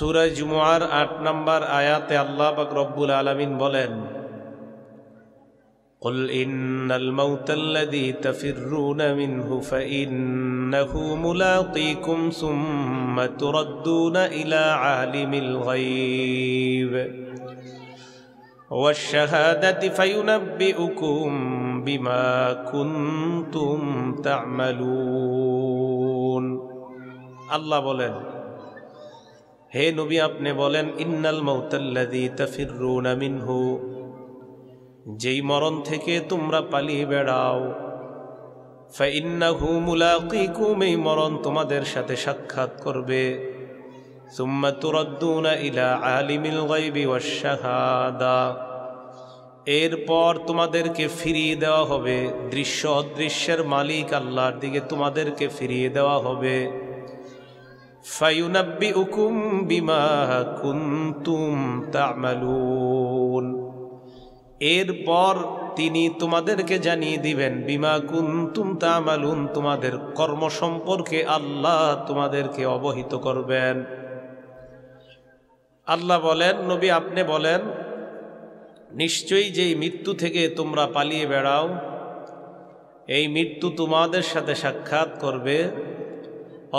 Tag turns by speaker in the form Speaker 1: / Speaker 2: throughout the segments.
Speaker 1: সূরা জুমুয়ার ৮ নম্বর আয়াতে আল্লাহ পাক রব্বুল আলামিন বলেন, قل إن الموت الذي تفرون منه فإنه ملاقيكم ثم تردون إلى عالم الغيب والشهادة فينبئكم بما كنتم تعملون। আল্লাহ বলেন, হে নবী আপনি বলেন, ইন্নাল মাউতাল্লাযী তাফিররুনা মিনহু, যেই মরণ থেকে তোমরা পালিয়ে বেড়াও, ফাইন্নাহু মুলাকীকুম, এই মরণ তোমাদের সাথে সাক্ষাৎ করবে। সুম্মা তুরাদ্দুনা ইলা আলিমিল গায়বি ওয়াশ শাহাদা, এরপর তোমাদেরকে ফিরিয়ে দেওয়া হবে দৃশ্য অদৃশ্যের মালিক আল্লাহর দিকে, তোমাদেরকে ফিরিয়ে দেওয়া হবে। ফায়ুনাব্বিউকুম বিমা কুনতুম তা'মালুন, এরপর তিনি তোমাদেরকে জানিয়ে দিবেন, বিমা কুনতুম তা'মালুন, তোমাদের কর্ম সম্পর্কে আল্লাহ তোমাদেরকে অবহিত করবেন। আল্লাহ বলেন, নবী আপনি বলেন, নিশ্চয়ই যেই মৃত্যু থেকে তোমরা পালিয়ে বেড়াও, এই মৃত্যু তোমাদের সাথে সাক্ষাৎ করবে।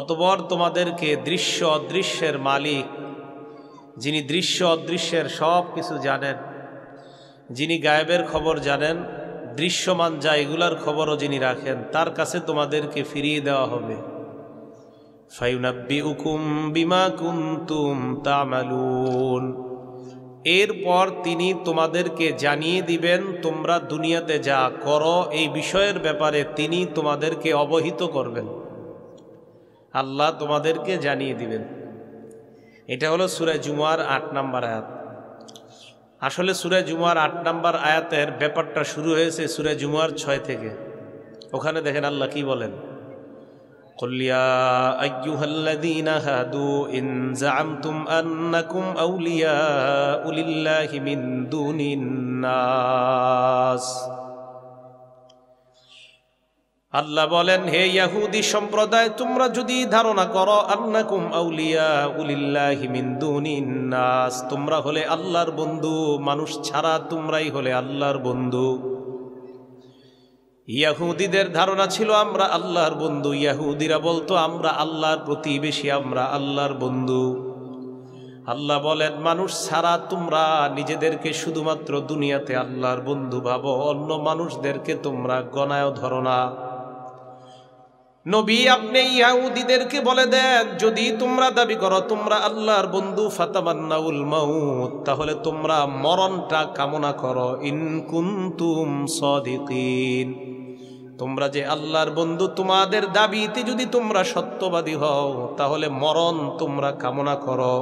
Speaker 1: অতঃপর তোমাদেরকে দৃশ্য অদৃশ্যের মালিক, যিনি দৃশ্য অদৃশ্যের সব কিছু জানেন, যিনি গায়েবের খবর জানেন, দৃশ্যমান যা এগুলার খবরও যিনি রাখেন, তার কাছে তোমাদেরকে ফিরিয়ে দেওয়া হবে। ফায়ুনাব্বিউকুম বিমা কুনতুম তা'মালুন, এরপর তিনি তোমাদেরকে জানিয়ে দিবেন তোমরা দুনিয়াতে যা করো, এই বিষয়ের ব্যাপারে তিনি তোমাদেরকে অবহিত করবেন, আল্লাহ তোমাদেরকে জানিয়ে দিবেন। এটা হলো সূরা জুমুয়ার ৮ নম্বর আয়াত। আসলে সূরা জুমুয়ার ৮ নম্বর আয়াতের ব্যাপারটা শুরু হয়েছে সূরা জুমুয়ার ৬ থেকে। ওখানে দেখেন আল্লাহ কি বলেন, قل يا أيها الذين هادوا إن زعمتم أنكم أولياء لله من دون الناس। আল্লাহ বলেন, হে ইহুদি সম্প্রদায়, তোমরা যদি ধারণা করো, আন্নাকুম আউলিয়াউ লিল্লাহি মিন দুনিন নাস, তোমরা হলে আল্লাহর বন্ধু, মানুষ ছাড়া তোমরাই হলে আল্লাহর বন্ধু। ইহুদিদের ধারণা ছিল আমরা আল্লাহর বন্ধু। ইহুদিরা বলতো আমরা আল্লাহর প্রতিবেশী, আমরা আল্লাহর বন্ধু। আল্লাহ বলেন, মানুষ ছাড়া তোমরা নিজেদেরকে শুধুমাত্র দুনিয়াতে আল্লাহর বন্ধু ভাবো, অন্য মানুষদেরকে তোমরা গণায়ও ধরো না। নবী আপনি ইহুদিদেরকে বলে দেন, যদি তোমরা দাবি করো তোমরা আল্লাহর বন্ধু, ফাতামান্নাউল মাউত, তাহলে তোমরা মরণটা কামনা করো। ইন কুনতুম সাদিকিন, তোমরা যে আল্লাহর বন্ধু, তোমাদের দাবিতে যদি তোমরা সত্যবাদী হও, তাহলে মরণ তোমরা কামনা করো।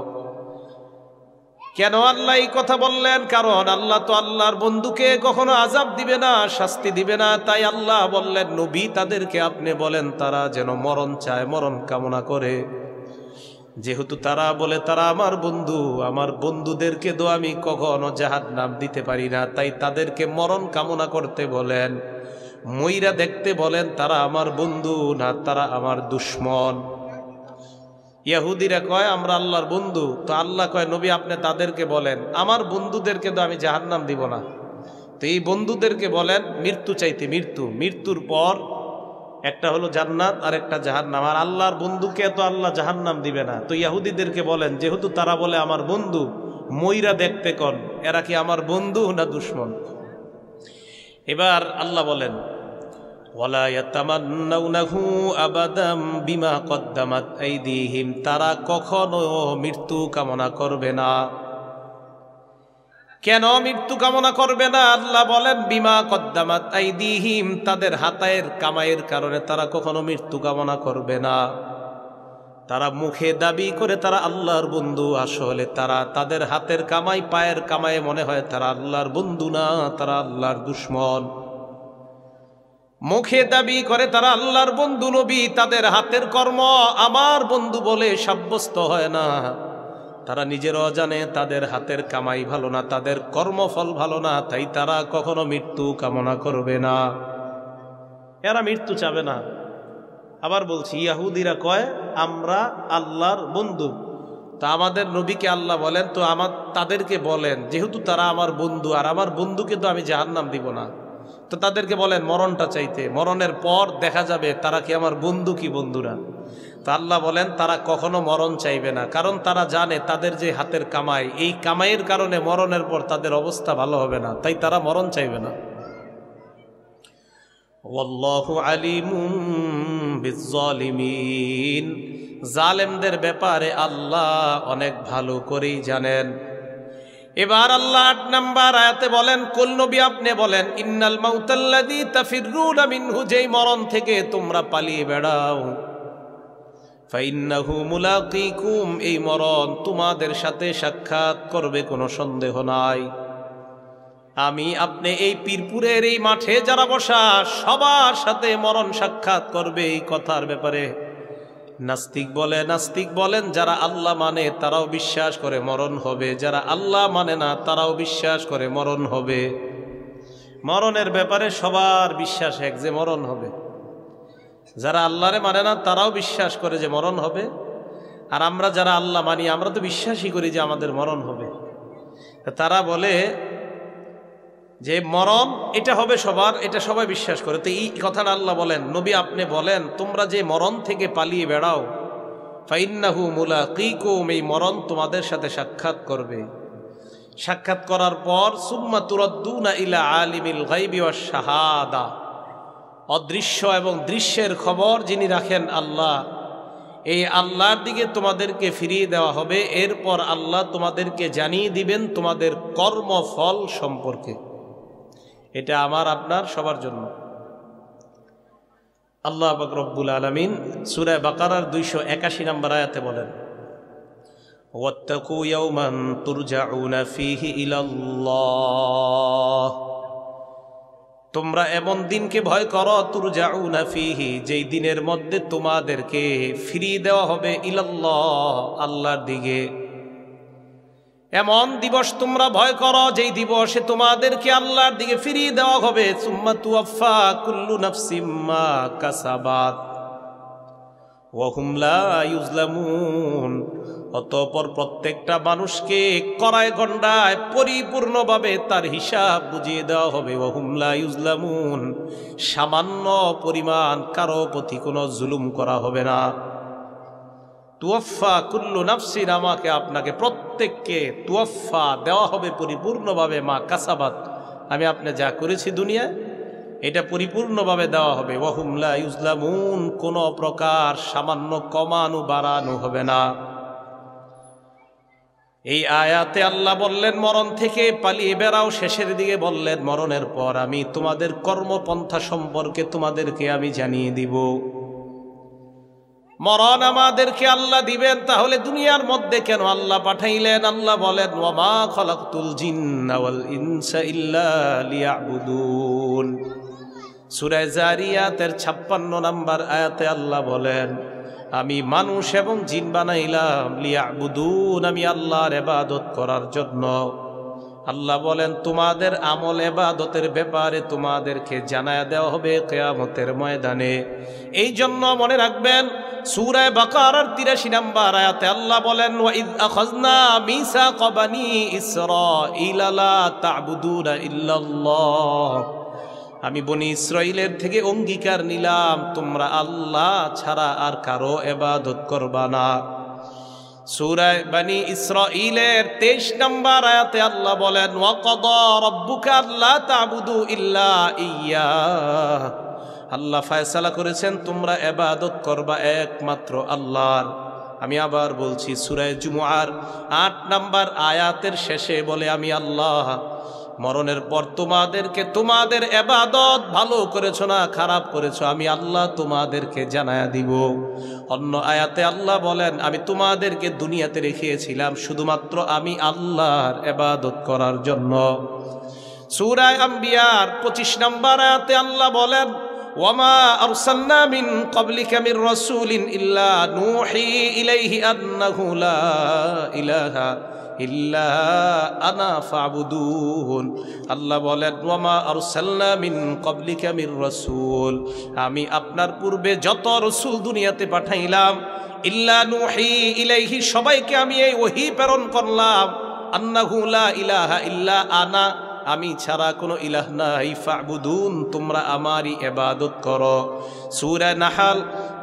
Speaker 1: কেন আল্লাহ এই কথা বললেন? কারণ আল্লাহ তো আল্লাহর বন্ধুকে কখনো আযাব দিবে না, শাস্তি দিবে না। তাই আল্লাহ বললেন, নবী তাদেরকে আপনি বলেন তারা যেন মরণ চায়, মরণ কামনা করে। যেহেতু তারা বলে তারা আমার বন্ধু, আমার বন্ধুদেরকে তো আমি কখনো জাহান্নাম দিতে পারি না, তাই তাদেরকে মরণ কামনা করতে বলেন, মইরা দেখতে বলেন তারা আমার বন্ধু না তারা আমার দুশমন। ইহুদিরা কয় আমরা আল্লাহর বন্ধু, তো আল্লাহ কয় নবী আপনি তাদেরকে বলেন আমার বন্ধুদেরকে তো আমি জাহান্নাম দিব না। তো এই বন্ধুদেরকে বলেন মৃত্যু চাইতে, মৃত্যুর পর একটা হলো জান্নাত আর একটা জাহান্নাম, আর আল্লাহর বন্ধুকে তো আল্লাহ জাহান্নাম দিবে না। তো ইহুদিদেরকে বলেন, যেহেতু তারা বলে আমার বন্ধু, মইরা দেখতে কোন এরা কি আমার বন্ধু না দুশমন। এবার আল্লাহ বলেন, ওয়ালা ইয়াতামান্নাউনাহু আবাদাম বিমা কদ্দামাত আইদিহিম, তারা কখনো মৃত্যু কামনা করবে না। কেন মৃত্যু কামনা করবে না? আল্লাহ বলেন, বিমা কদ্দামাত আইদিহিম, তাদের হাতের কামাইয়ের কারণে তারা কখনো মৃত্যু কামনা করবে না। তারা মুখে দাবি করে তারা আল্লাহর বন্ধু, আসলে তারা তাদের হাতের কামাই, পায়ের কামাই মনে হয় তারা আল্লাহর বন্ধু না, তারা আল্লাহর দুশমন। মুখে দাবি করে তারা আল্লাহর বন্ধু, নবী তাদের হাতের কর্ম আমার বন্ধু বলে সাব্যস্ত হয় না। তারা নিজেরও জানে তাদের হাতের কামাই ভালো না, তাদের কর্মফল ভালো না, তাই তারা কখনো মৃত্যু কামনা করবে না, এরা মৃত্যু চাবে না। আবার বলছি, ইহুদিরা কয় আমরা আল্লাহর বন্ধু, তা আমাদের নবীকে আল্লাহ বলেন, তো তাদেরকে বলেন, যেহেতু তারা আমার বন্ধু আর আমার বন্ধুকে তো আমি জাহান্নাম দিব না, তো তাদেরকে বলেন মরণটা চাইতে, মরণের পর দেখা যাবে তারা কি আমার বন্ধু কি বন্ধুরা। তা আল্লাহ বলেন তারা কখনো মরণ চাইবে না, কারণ তারা জানে তাদের যে হাতের কামাই, এই কামাইয়ের কারণে মরণের পর তাদের অবস্থা ভালো হবে না, তাই তারা মরণ চাইবে না। ওয়াল্লাহু আলিমুম বিজ্জালিমিন, জালেমদের ব্যাপারে আল্লাহ অনেক ভালো করেই জানেন। এবার আল্লাহ ৮ নাম্বার আয়াতে বলেন, কুল নবী আপনি বলেন, ইন্নাল মাউতাল্লাযী তাফিররুনা মিনহু, যেই মরণ থেকে তোমরা পালিয়ে বেড়াও, ফাইন্নাহু মুলাকীকুম, এই মরণ তোমাদের সাথে সাক্ষাৎ করবে, কোনো সন্দেহ নাই। আমি আপনি এই পীরপুরের এই মাঠে যারা বসা সবার সাথে মরণ সাক্ষাৎ করবে, এই কথার ব্যাপারে নাস্তিক বলেন, যারা আল্লাহ মানে তারাও বিশ্বাস করে মরণ হবে, যারা আল্লাহ মানে না তারাও বিশ্বাস করে মরণ হবে। মরণের ব্যাপারে সবার বিশ্বাস এক যে মরণ হবে। যারা আল্লাহরে মানে না তারাও বিশ্বাস করে যে মরণ হবে, আর আমরা যারা আল্লাহ মানি আমরা তো বিশ্বাসই করি যে আমাদের মরণ হবে। তারা বলে যে মরণ এটা হবে সবার, এটা সবাই বিশ্বাস করে। তো এই কথাটা আল্লাহ বলেন, নবী আপনি বলেন, তোমরা যে মরণ থেকে পালিয়ে বেড়াও, ফাইন্নাহু মুলাকীকুম, এই মরণ তোমাদের সাথে সাক্ষাৎ করবে। সাক্ষাৎ করার পর সুম্মা তুরাদ্দুনা ইলা আলিমিল গায়বি ওয়াশ শাহাদা, অদৃশ্য এবং দৃশ্যের খবর যিনি রাখেন আল্লাহ, এই আল্লাহর দিকে তোমাদেরকে ফিরিয়ে দেওয়া হবে। এরপর আল্লাহ তোমাদেরকে জানিয়ে দিবেন তোমাদের কর্মফল সম্পর্কে। এটা আমার আপনার সবার জন্য। আল্লাহ পাক রব্বুল আলামিন সূরা বাকারার 281 নম্বর আয়াতে বলেন, ওয়াত্তাকু ইয়াওমান তুরজাউনা ফীহি ইলাল্লাহ, তোমরা এমন দিনকে ভয় করো, তুরজাউনা ফীহি, যেই দিনের মধ্যে তোমাদেরকে ফিরিয়ে দেওয়া হবে, ইলাল্লাহ, আল্লাহর দিকে। এমন দিবস তোমরা ভয় করো যেই দিবসে তোমাদেরকে আল্লাহর দিকে ফিরিয়ে দেওয়া হবে। সুম্মা তুওয়াফা কুল্লু নাফসিম মা কাসাবাত ওয়া হুম লা ইউজলামুন, অতঃপর প্রত্যেকটা মানুষকে কড়ায় গণ্ডায় পরিপূর্ণভাবে তার হিসাব বুঝিয়ে দেওয়া হবে। ওয়া হুম লা ইউজলামুন, সামান্য পরিমাণ কারো প্রতি কোনো জুলুম করা হবে না। তুয়াফা কুল্লু নাফসিন, আমাকে আপনাকে প্রত্যেককে তুয়াফা দেওয়া হবে পরিপূর্ণভাবে, মা কাসাবাত, আমি আপনি যা করেছি দুনিয়ায় এটা পরিপূর্ণভাবে দেওয়া হবে। ওয়া হুম লা ইউজলামুন, কোনো প্রকার সামান্য কমানো বাড়ানো হবে না। এই আয়াতে আল্লাহ বললেন মরণ থেকে পালিয়ে বেড়াও, শেষের দিকে বললেন মরণের পর আমি তোমাদের কর্মপন্থা সম্পর্কে তোমাদেরকে আমি জানিয়ে দিব। মরণ আমাদেরকে আল্লাহ দিবেন, তাহলে দুনিয়ার মধ্যে কেন আল্লাহ পাঠাইলেন? আল্লাহ বলেন, ওয়া মা খালাকতুল জিন্না ওয়াল ইনসা ইল্লা লিয়াবুদুন। সূরা যারিয়াতের 56 নম্বর আয়াতে আল্লাহ বলেন, আমি মানুষ এবং জিন বানাইলাম লিয়াবুদুন, আমি আল্লাহর ইবাদত করার জন্য। আল্লাহ বলেন তোমাদের আমল ইবাদতের ব্যাপারে তোমাদেরকে জানায়া দেওয়া হবে কিয়ামতের ময়দানে। এই জন্য মনে রাখবেন সূরা বাকারার 83 নম্বর আয়াতে আল্লাহ বলেন, ওয়া ইয আখাযনা মিসাকা বানি ইসরাঈলা লা তা'বুদুনা ইল্লাল্লাহ, আমি বনি ইসরাইলের থেকে অঙ্গীকার নিলাম তোমরা আল্লাহ ছাড়া আর কারো ইবাদত করবা না। সূরা বনি ইসরাঈলের 23 নম্বর আয়াতে আল্লাহ বলেন, ওয়া কাদা রাব্বুকা আল্লা তা'বুদু ইল্লা ইয়্যাহ, আল্লাহ ফয়সালা করেছেন তোমরা ইবাদত করবা একমাত্র আল্লাহর। আমি আবার বলছি সূরা জুমুআর 8 নম্বর আয়াতের শেষে বলে, আমি আল্লাহ মরণের পর তোমাদেরকে তোমাদের ইবাদত ভালো করেছো না খারাপ করেছো আমি আল্লাহ তোমাদেরকে জানায়া দিব। অন্য আয়াতে আল্লাহ বলেন, আমি তোমাদেরকে দুনিয়াতে রেখেছিলাম শুধুমাত্র আমি আল্লাহর ইবাদত করার জন্য। সূরা আম্বিয়ার 25 নম্বর আয়াতে আল্লাহ বলেন, ওয়ামা আরসালনা মিন ক্বাবলিকা মির রাসূলিন ইল্লা নূহি ইলাইহি আন্নাহু লা ইলাহা ইল্লা আনা ফাবুদুন। আল্লাহ বলেন ওয়ামা আরসালনা মিন ক্বাবলিকা মির রাসূল, আমি আপনার পূর্বে যত রাসূল দুনিয়াতে পাঠাইলাম ইল্লা নুহি ইলাইহি, সবাইকে আমি এই ওহী প্রেরণ করলাম আন্নাহু লা ইলাহা ইল্লা আনা, আমি ছাড়া কোনো ইলাহ নাই, ফাবুদুন, তোমরা আমারই ইবাদত করো। সূরা নাহল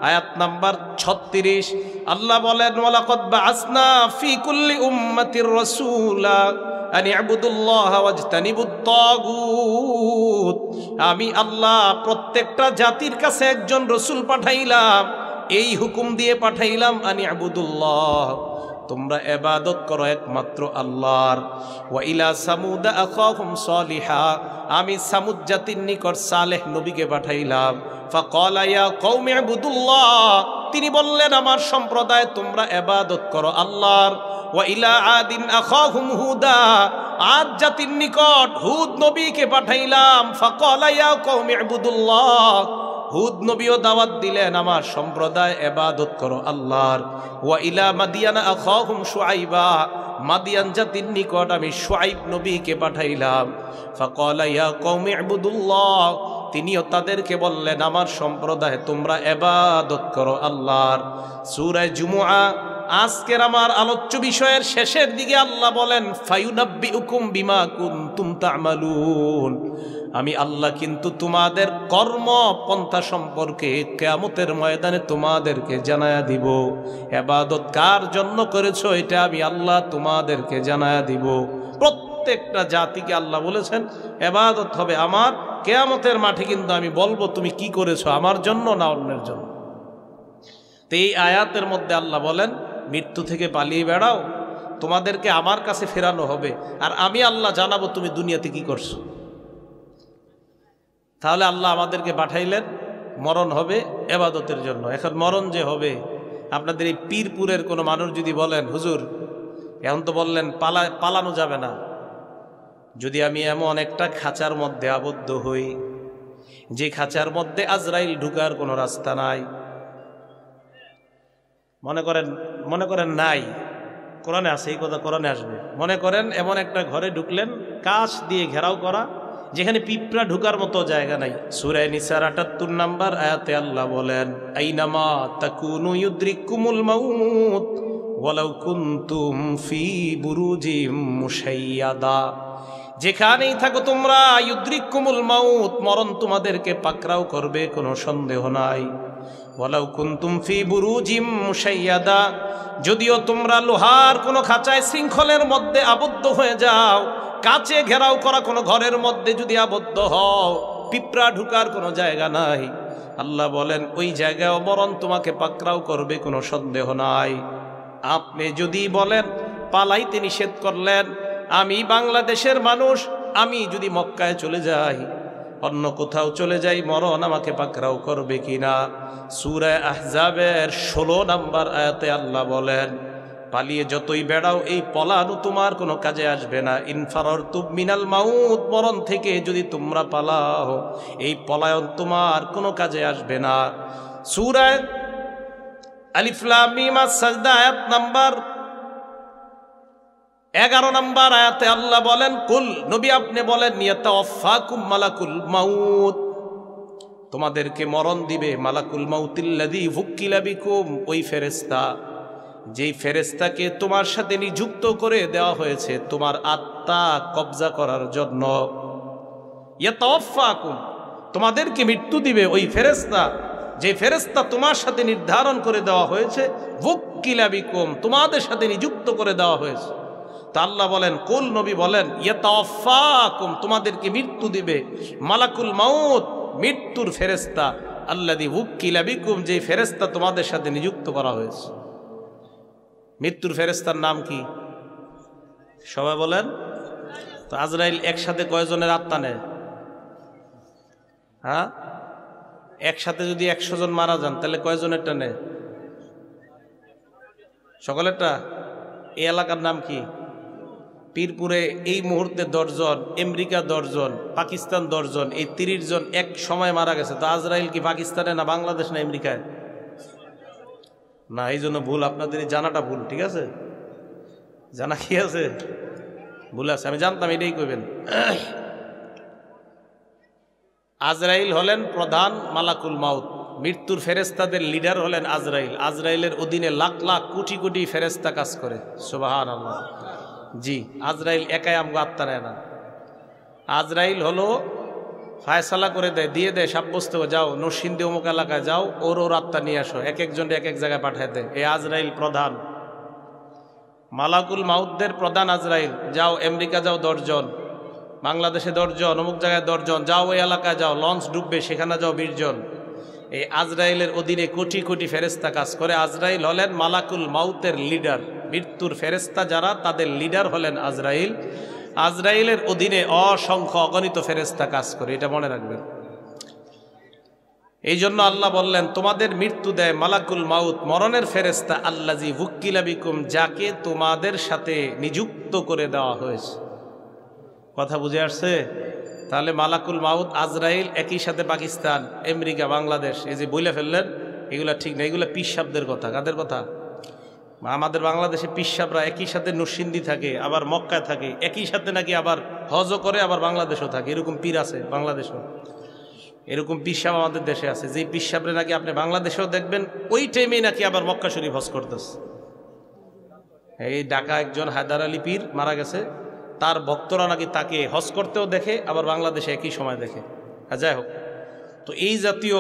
Speaker 1: আয়াত নাম্বার 36 আল্লাহ বলেন ওয়ালাকাদ বাআসনা ফি কুল্লি উম্মাতির রাসূলা আন ইবুদুল্লাহ ওয়াজতানিবুত তাগুত, আমি আল্লাহ প্রত্যেকটা জাতির কাছে একজন রাসূল পাঠাইলাম, এই হুকুম দিয়ে পাঠাইলাম আন ইবুদুল্লাহ, তোমরা ইবাদত করো একমাত্র আল্লাহর। ওয়া ইলা সামুদ আখাহুম সালিহা, আমি সামুদ জাতির নিকট সালেহ নবীকে পাঠাইলাম। ফাকালা ইয়া কওমি ইবুদুল্লাহ, তিনি বললেন আমার সম্প্রদায় তোমরা ইবাদত করো আল্লাহর। ওয়া ইলা আদিন আখাহুম হুদা, আদ জাতির নিকট হুদ নবীকে পাঠাইলাম। ফাকালা ইয়া কওমি ইবুদুল্লাহ, হুদ নবীও দাওয়াত দিলেন আমার সম্প্রদায় ইবাদত করো আল্লাহর। ওয়া ইলা মাদিয়ানা আখাহুম শুআইবা, মাদিয়ান জাতির নিকট আমি শুআইব নবীকে পাঠাইলাম। ফাকালা ইয়া কওমি ইবুদুল্লাহ, তিনিও তাদেরকে বললেন আমার সম্প্রদায় তোমরা ইবাদত করো আল্লাহর। সূরা জুমুআ আজকের আমার আলোচ্য বিষয়ের শেষের দিকে আল্লাহ বলেন ফায়ুনাব্বিউকুম বিমা কুনতুম তা'মালুন, আমি আল্লাহ কিন্তু তোমাদের কর্ম পন্থা সম্পর্কে কিয়ামতের ময়দানে তোমাদেরকে জানায়া দিব। ইবাদত কার জন্য করেছো এটা আমি আল্লাহ তোমাদেরকে জানায়া দিব। প্রত্যেকটা জাতিকে আল্লাহ বলেছেন ইবাদত হবে আমার, কিয়ামতের মাঠে কিন্তু আমি বলবো তুমি কি করেছো, আমার জন্য না অন্যের জন্য। তো এই আয়াতের মধ্যে আল্লাহ বলেন মৃত্যু থেকে পালিয়ে বেড়াও, তোমাদেরকে আমার কাছে ফেরানো হবে, আর আমি আল্লাহ জানাবো তুমি দুনিয়াতে কি করছো। তাহলে আল্লাহ আমাদেরকে পাঠাইলেন, মরণ হবে ইবাদতের জন্য। এখন মরণ যে হবে, আপনাদের এই পীরপুরের কোনো মানুষ যদি বলেন হুজুর এখন তো বললেন পালানো যাবে না, যদি আমি এমন একটা খাঁচার মধ্যে আবদ্ধ হই যে খাঁচার মধ্যে আজরাইল ঢুকার কোনো রাস্তা নাই, মনে করেন নাই, কোরআনে আছে এই কথা, কোরআনে আসবে। মনে করেন এমন একটা ঘরে ঢুকলেন কাঁচ দিয়ে ঘেরাও করা, যেখানে পিঁপড়া ঢুকার মতো জায়গা নাই। সূরা নিসার ৭৮ নম্বর আয়াতে আল্লাহ বলেন আইনামা তাকুনু ইউদরিকুমুল মাউত ওয়ালাউ কুনতুম ফি বুরুজিম মুশাইয়াদা, যেখানেই থাকো তোমরা ইউদরিকুমুল মাউত, মরণ তোমাদেরকে পাকড়াও করবে কোনো সন্দেহ নাই। ওয়ালাউ কুনতুম ফি বুরুজিম মুশাইয়াদা, যদিও তোমরা লোহার কোনো খাঁচায় শৃঙ্খলের মধ্যে আবদ্ধ হয়ে যাও, কাচে ঘেরাও করা কোনো ঘরের মধ্যে যদি আবদ্ধ হও, পিঁপড়া ঢুকার কোনো জায়গা নাই, আল্লাহ বলেন ওই জায়গায় মরণ তোমাকে পাকড়াও করবে কোনো সন্দেহ নাই। আপনি যদি বলেন পালাইতে নিষেধ করলেন, আমি বাংলাদেশের মানুষ, আমি যদি মক্কায় চলে যাই, অন্য কোথাও চলে যাই, মরণ আমাকে পাকড়াও করবে কিনা। সূরা আহজাবের 16 নম্বর আয়াতে আল্লাহ বলেন পালিয়ে যতই বেড়াও এই পলানো তোমার কোনো কাজে আসবে না। ইনফারারতুম মিনাল মাউত, মরণ থেকে যদি তোমরা পালাও এই পলায়ন তোমার কোনো কাজে আসবে না। সূরা আলিফ লাম মিম আস-সাজদা আয়াত নাম্বার 11 নম্বর আয়াতে আল্লাহ বলেন কুল, নবী আপনি বলেন ইয়াতাওয়াফাকুম মালাকুল মাউত, তোমাদেরকে মরণ দিবে মালাকুল মাউতিল্লাযী ওয়াক্কিলা বিকুম, ওই ফেরেশতা যেই ফেরেশতাকে তোমার সাথে নিযুক্ত করে দেওয়া হয়েছে তোমার আত্মা কবজা করার জন্য। ইয়াতাওয়াফাকুম, তোমাদেরকে মৃত্যু দিবে ওই ফেরেশতা, যে ফেরেশতা তোমার সাথে নির্ধারণ করে দেওয়া হয়েছে, ওয়াক্কিলা বিকুম, তোমাদের সাথে নিযুক্ত করে দেওয়া হয়েছে। তা আল্লাহ বলেন কুল, নবী বলেন ইয়াতাওয়াফাকুম, তোমাদেরকে মৃত্যু দিবে মালাকুল মাউত, মৃত্যুর ফেরেশতা, আল্লাযী ওয়াক্কিলা বিকুম, যে ফেরেশতা তোমাদের সাথে নিযুক্ত করা হয়েছে। মৃত্যুর ফেরেশতার নাম কি সবাই বলেন তো? আজরাইল একসাথে কয়জনের আত্মা নেয়? হ্যাঁ, একসাথে যদি 100 জন মারা যান তাহলে কয়জনেরটা নেয়? সকলেরটা। এই এলাকার নাম কি? পীরপুরে এই মুহূর্তে 10 জন, আমেরিকা 10 জন, পাকিস্তান 10 জন, এই 30 জন এক সময় মারা গেছে। তো আজরাইল কি পাকিস্তানে না বাংলাদেশ না আমেরিকায়? না, এই জন্য ভুল, আপনাদের এই জানাটা ভুল, ঠিক আছে? জানা কি আছে? ভুল আছে, আমি জানতাম এটাই কইবেন। আজরাইল হলেন প্রধান মালাকুল মাউত, মৃত্যুর ফেরেস্তাদের লিডার হলেন আজরাইল। আজরাইলের অধীনে লাখ লাখ কোটি কোটি ফেরেস্তা কাজ করে। সুবহানাল্লাহ। জি, আজরাইল একাই আমগো আত্মা নেয় না। আজরাইল হলো ফায়সালা করে দেয়, দিয়ে দেয়, সাব্যস্ত যাও নরসিংদী অমুক এলাকায় যাও, ওর আত্মা নিয়ে আসো, এক একজন এক এক জায়গায় পাঠায় দেয়। এই আজরাইল প্রধান মালাকুল মাউতদের প্রধান আজরাইল। যাও আমেরিকা যাও 10 জন, বাংলাদেশে 10 জন, অমুক জায়গায় 10 জন, যাও ওই এলাকায় যাও, লঞ্চ ডুববে সেখানে যাও 20 জন। এই আজরাইলের অধীনে কোটি কোটি ফেরেস্তা কাজ করে। আজরাইল হলেন মালাকুল মাউতের লিডার, মৃত্যুর ফেরেস্তা যারা তাদের লিডার হলেন আজরাইল। আজরাইলের অধীনে অসংখ্য অগণিত ফেরেস্তা কাজ করে, এটা মনে রাখবেন। এই জন্য আল্লাহ বললেন তোমাদের মৃত্যু দেয় মালাকুল মাউত, মরণের ফেরেস্তা, আল্লাজি উক্কিলা বিকুম, যাকে তোমাদের সাথে নিযুক্ত করে দেওয়া হয়েছে। কথা বুঝে আসছে? তাহলে মালাকুল মাউত আজরাইল একই সাথে পাকিস্তান, আমেরিকা, বাংলাদেশ, এই যে বইলে ফেললেন, এগুলা ঠিক না। এগুলা পিসাবদের কথা। কাদের কথা? আমাদের বাংলাদেশে পিসাবরা একই সাথে নরসিংদী থাকে, আবার মক্কায় থাকে, একই সাথে নাকি আবার হজও করে, আবার বাংলাদেশও থাকে। এরকম পীর আছে বাংলাদেশও, এরকম পিসাব আমাদের দেশে আছে। যে পিসাবরে নাকি আপনি বাংলাদেশেও দেখবেন, ওই টাইমে নাকি আবার মক্কা শরীফ হজ করতেছে। এই ঢাকা একজন হায়দার আলী পীর মারা গেছে, তার ভক্তরা নাকি তাকে হজ করতেও দেখে, আবার বাংলাদেশে একই সময় দেখে। যাই হোক, তো এই জাতীয়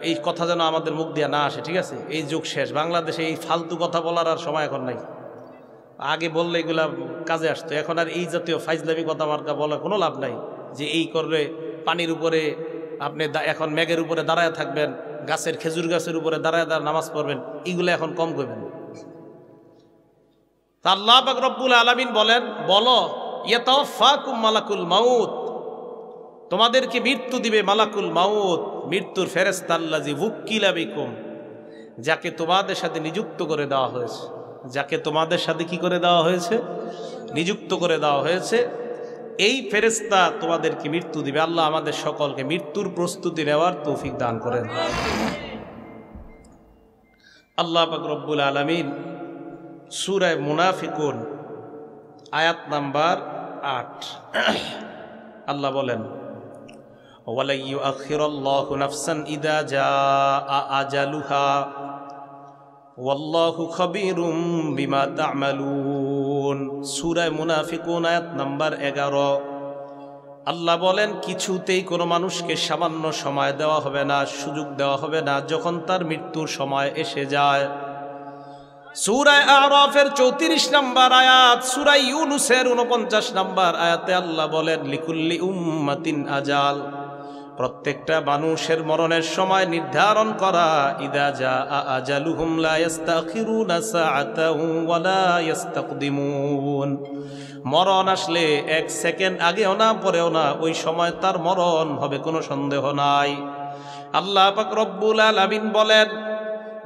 Speaker 1: এই কথা যেন আমাদের মুখ দিয়ে না আসে, ঠিক আছে? এই যুগ শেষ। বাংলাদেশে এই ফালতু কথা বলার আর সময় এখন নাই। আগে বললে এগুলা কাজে আসতো, এখন আর এই জাতীয় ফাইজলামি কথা মার্কা বলার কোনো লাভ নাই। যে এই করলে পানির উপরে আপনি এখন মেঘের উপরে দাঁড়ায় থাকবেন, গাছের খেজুর গাছের উপরে দাঁড়ায় নামাজ পড়বেন, এগুলো এখন কম করবেন। আল্লাহ পাক রব্বুল আলামিন বলেন, বলো ইয়াতাওয়াফাকুম মালাকুল মাউত, তোমাদেরকে মৃত্যু দিবে মালাকুল মাউত, মৃত্যুর ফেরেশতা, আল্লাযী উক্কিলা বিকুম, যাকে তোমাদের সাথে নিযুক্ত করে দেওয়া হয়েছে। যাকে তোমাদের সাথে কি করে দেওয়া হয়েছে? নিযুক্ত করে দেওয়া হয়েছে। এই ফেরেশতা তোমাদেরকে মৃত্যু দিবে। আল্লাহ আমাদের সকলকে মৃত্যুর প্রস্তুতি নেওয়ার তৌফিক দান করেন। আল্লাহ পাক রব্বুল আলামিন সূরা মুনাফিকুন আয়াত নাম্বার 8 আল্লাহ বলেন, ওয়ালা ইউআখিরুল্লাহু নাফসান ইযা জাআ আজালুহা ওয়াল্লাহু খাবীরুম বিমা তা'মালুন। সূরা মুনাফিকুন আয়াত নাম্বার 11। আল্লাহ বলেন, কিছুতেই কোনো মানুষকে সামান্য সময় দেওয়া হবে না, সুযোগ দেওয়া হবে না যখন তার মৃত্যুর সময় এসে যায়। সূরা আরাফের 34 নম্বর আয়াত, সূরা ইউনূসের 49 নম্বর আয়াতে আল্লাহ বলেন, লিকুল্লি উম্মাতিন আজাল, প্রত্যেকটা মানুষের মরণের সময় নির্ধারণ করা। ইদা জাআ আজালুহুম লা ইস্তাখিরুনা সাআতাও ওয়া লা ইস্তাকদিমুন। মরণ আসলে 1 সেকেন্ড আগেও না পরেও না, ওই সময় তার মরণ হবে, কোনো সন্দেহ নাই। আল্লাহ পাক রব্বুল আলামিন বলেন,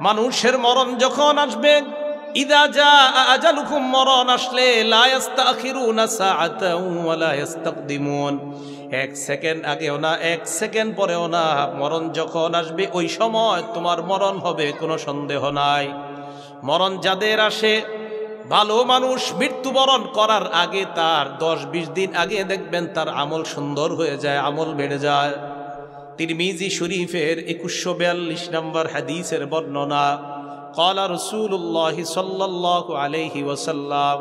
Speaker 1: মানুষের মরণ যখন আসবে, ইদা জাআ আজালুহুম, মরণ আসলে, লা ইস্তাখিরুনা সাআতাও ওয়া লা ইস্তাকদিমুন, 1 সেকেন্ড আগেও না 1 সেকেন্ড পরেও না, মরণ যখন আসবে ওই সময় তোমার মরণ হবে, কোনো সন্দেহ নাই। মরণ যাদের আসে, ভালো মানুষ মৃত্যুবরণ করার আগে তার 10-20 দিন আগে দেখবেন তার আমল সুন্দর হয়ে যায়, আমল বেড়ে যায়। তিরমিজি শরীফের 2142 নম্বর হাদিসের বর্ণনা, ক্বালা রাসূলুল্লাহ সাল্লাল্লাহু আলাইহি ওয়াসাল্লাম,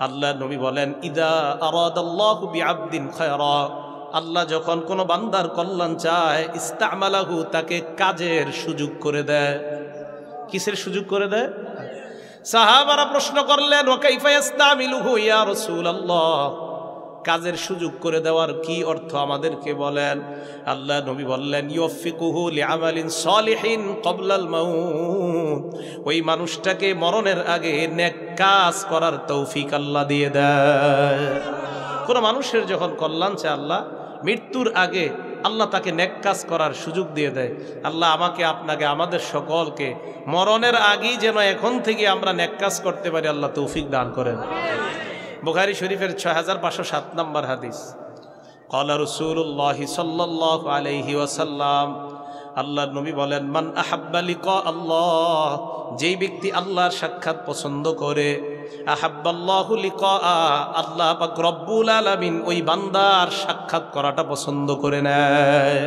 Speaker 1: আল্লাহ নবী বলেন, ইদা আরাদাল্লাহু বিআবদিন খায়রা, আল্লাহ যখন কোনো বান্দার কল্যাণ চায়, ইস্তামালাহু, তাকে কাজের সুযোগ করে দেয়। কিসের সুযোগ করে দেয়? সাহাবারা প্রশ্ন করলেন, ওয়া কাইফা ইস্তামিলুহু ইয়া রাসূলুল্লাহ, কাজের সুযোগ করে দেওয়ার কি অর্থ আমাদেরকে বলেন। আল্লাহ নবী বললেন, ইউফিকুহু লিআমালিন সালিহিন ক্বাবলাল মাউত, ওই মানুষটাকে মরণের আগে নেক কাজ করার তৌফিক আল্লাহ দিয়ে দেয়। কোন মানুষের যখন কল্যাণ চায় আল্লাহ, মৃত্যুর আগে আল্লাহ তাকে নেক কাজ করার সুযোগ দিয়ে দেয়। আল্লাহ আমাকে, আপনাকে, আমাদের সকলকে মরণের আগেই যেন এখন থেকে আমরা নেক কাজ করতে পারি, আল্লাহ তৌফিক দান করেন। বুখারী শরীফের 6507 নম্বর হাদিস, ক্বালা রাসূলুল্লাহ সাল্লাল্লাহু আলাইহি ওয়াসাল্লাম, আল্লাহর নবী বলেন, মান আহাব্বা লিকা আল্লাহ, যেই ব্যক্তি আল্লাহর সাক্ষাৎ পছন্দ করে, আহাব্বাল্লাহু লিকা, আল্লাহ পাক রব্বুল আলামিন ওই বান্দার সাক্ষাৎ করাটা পছন্দ করে নেয়।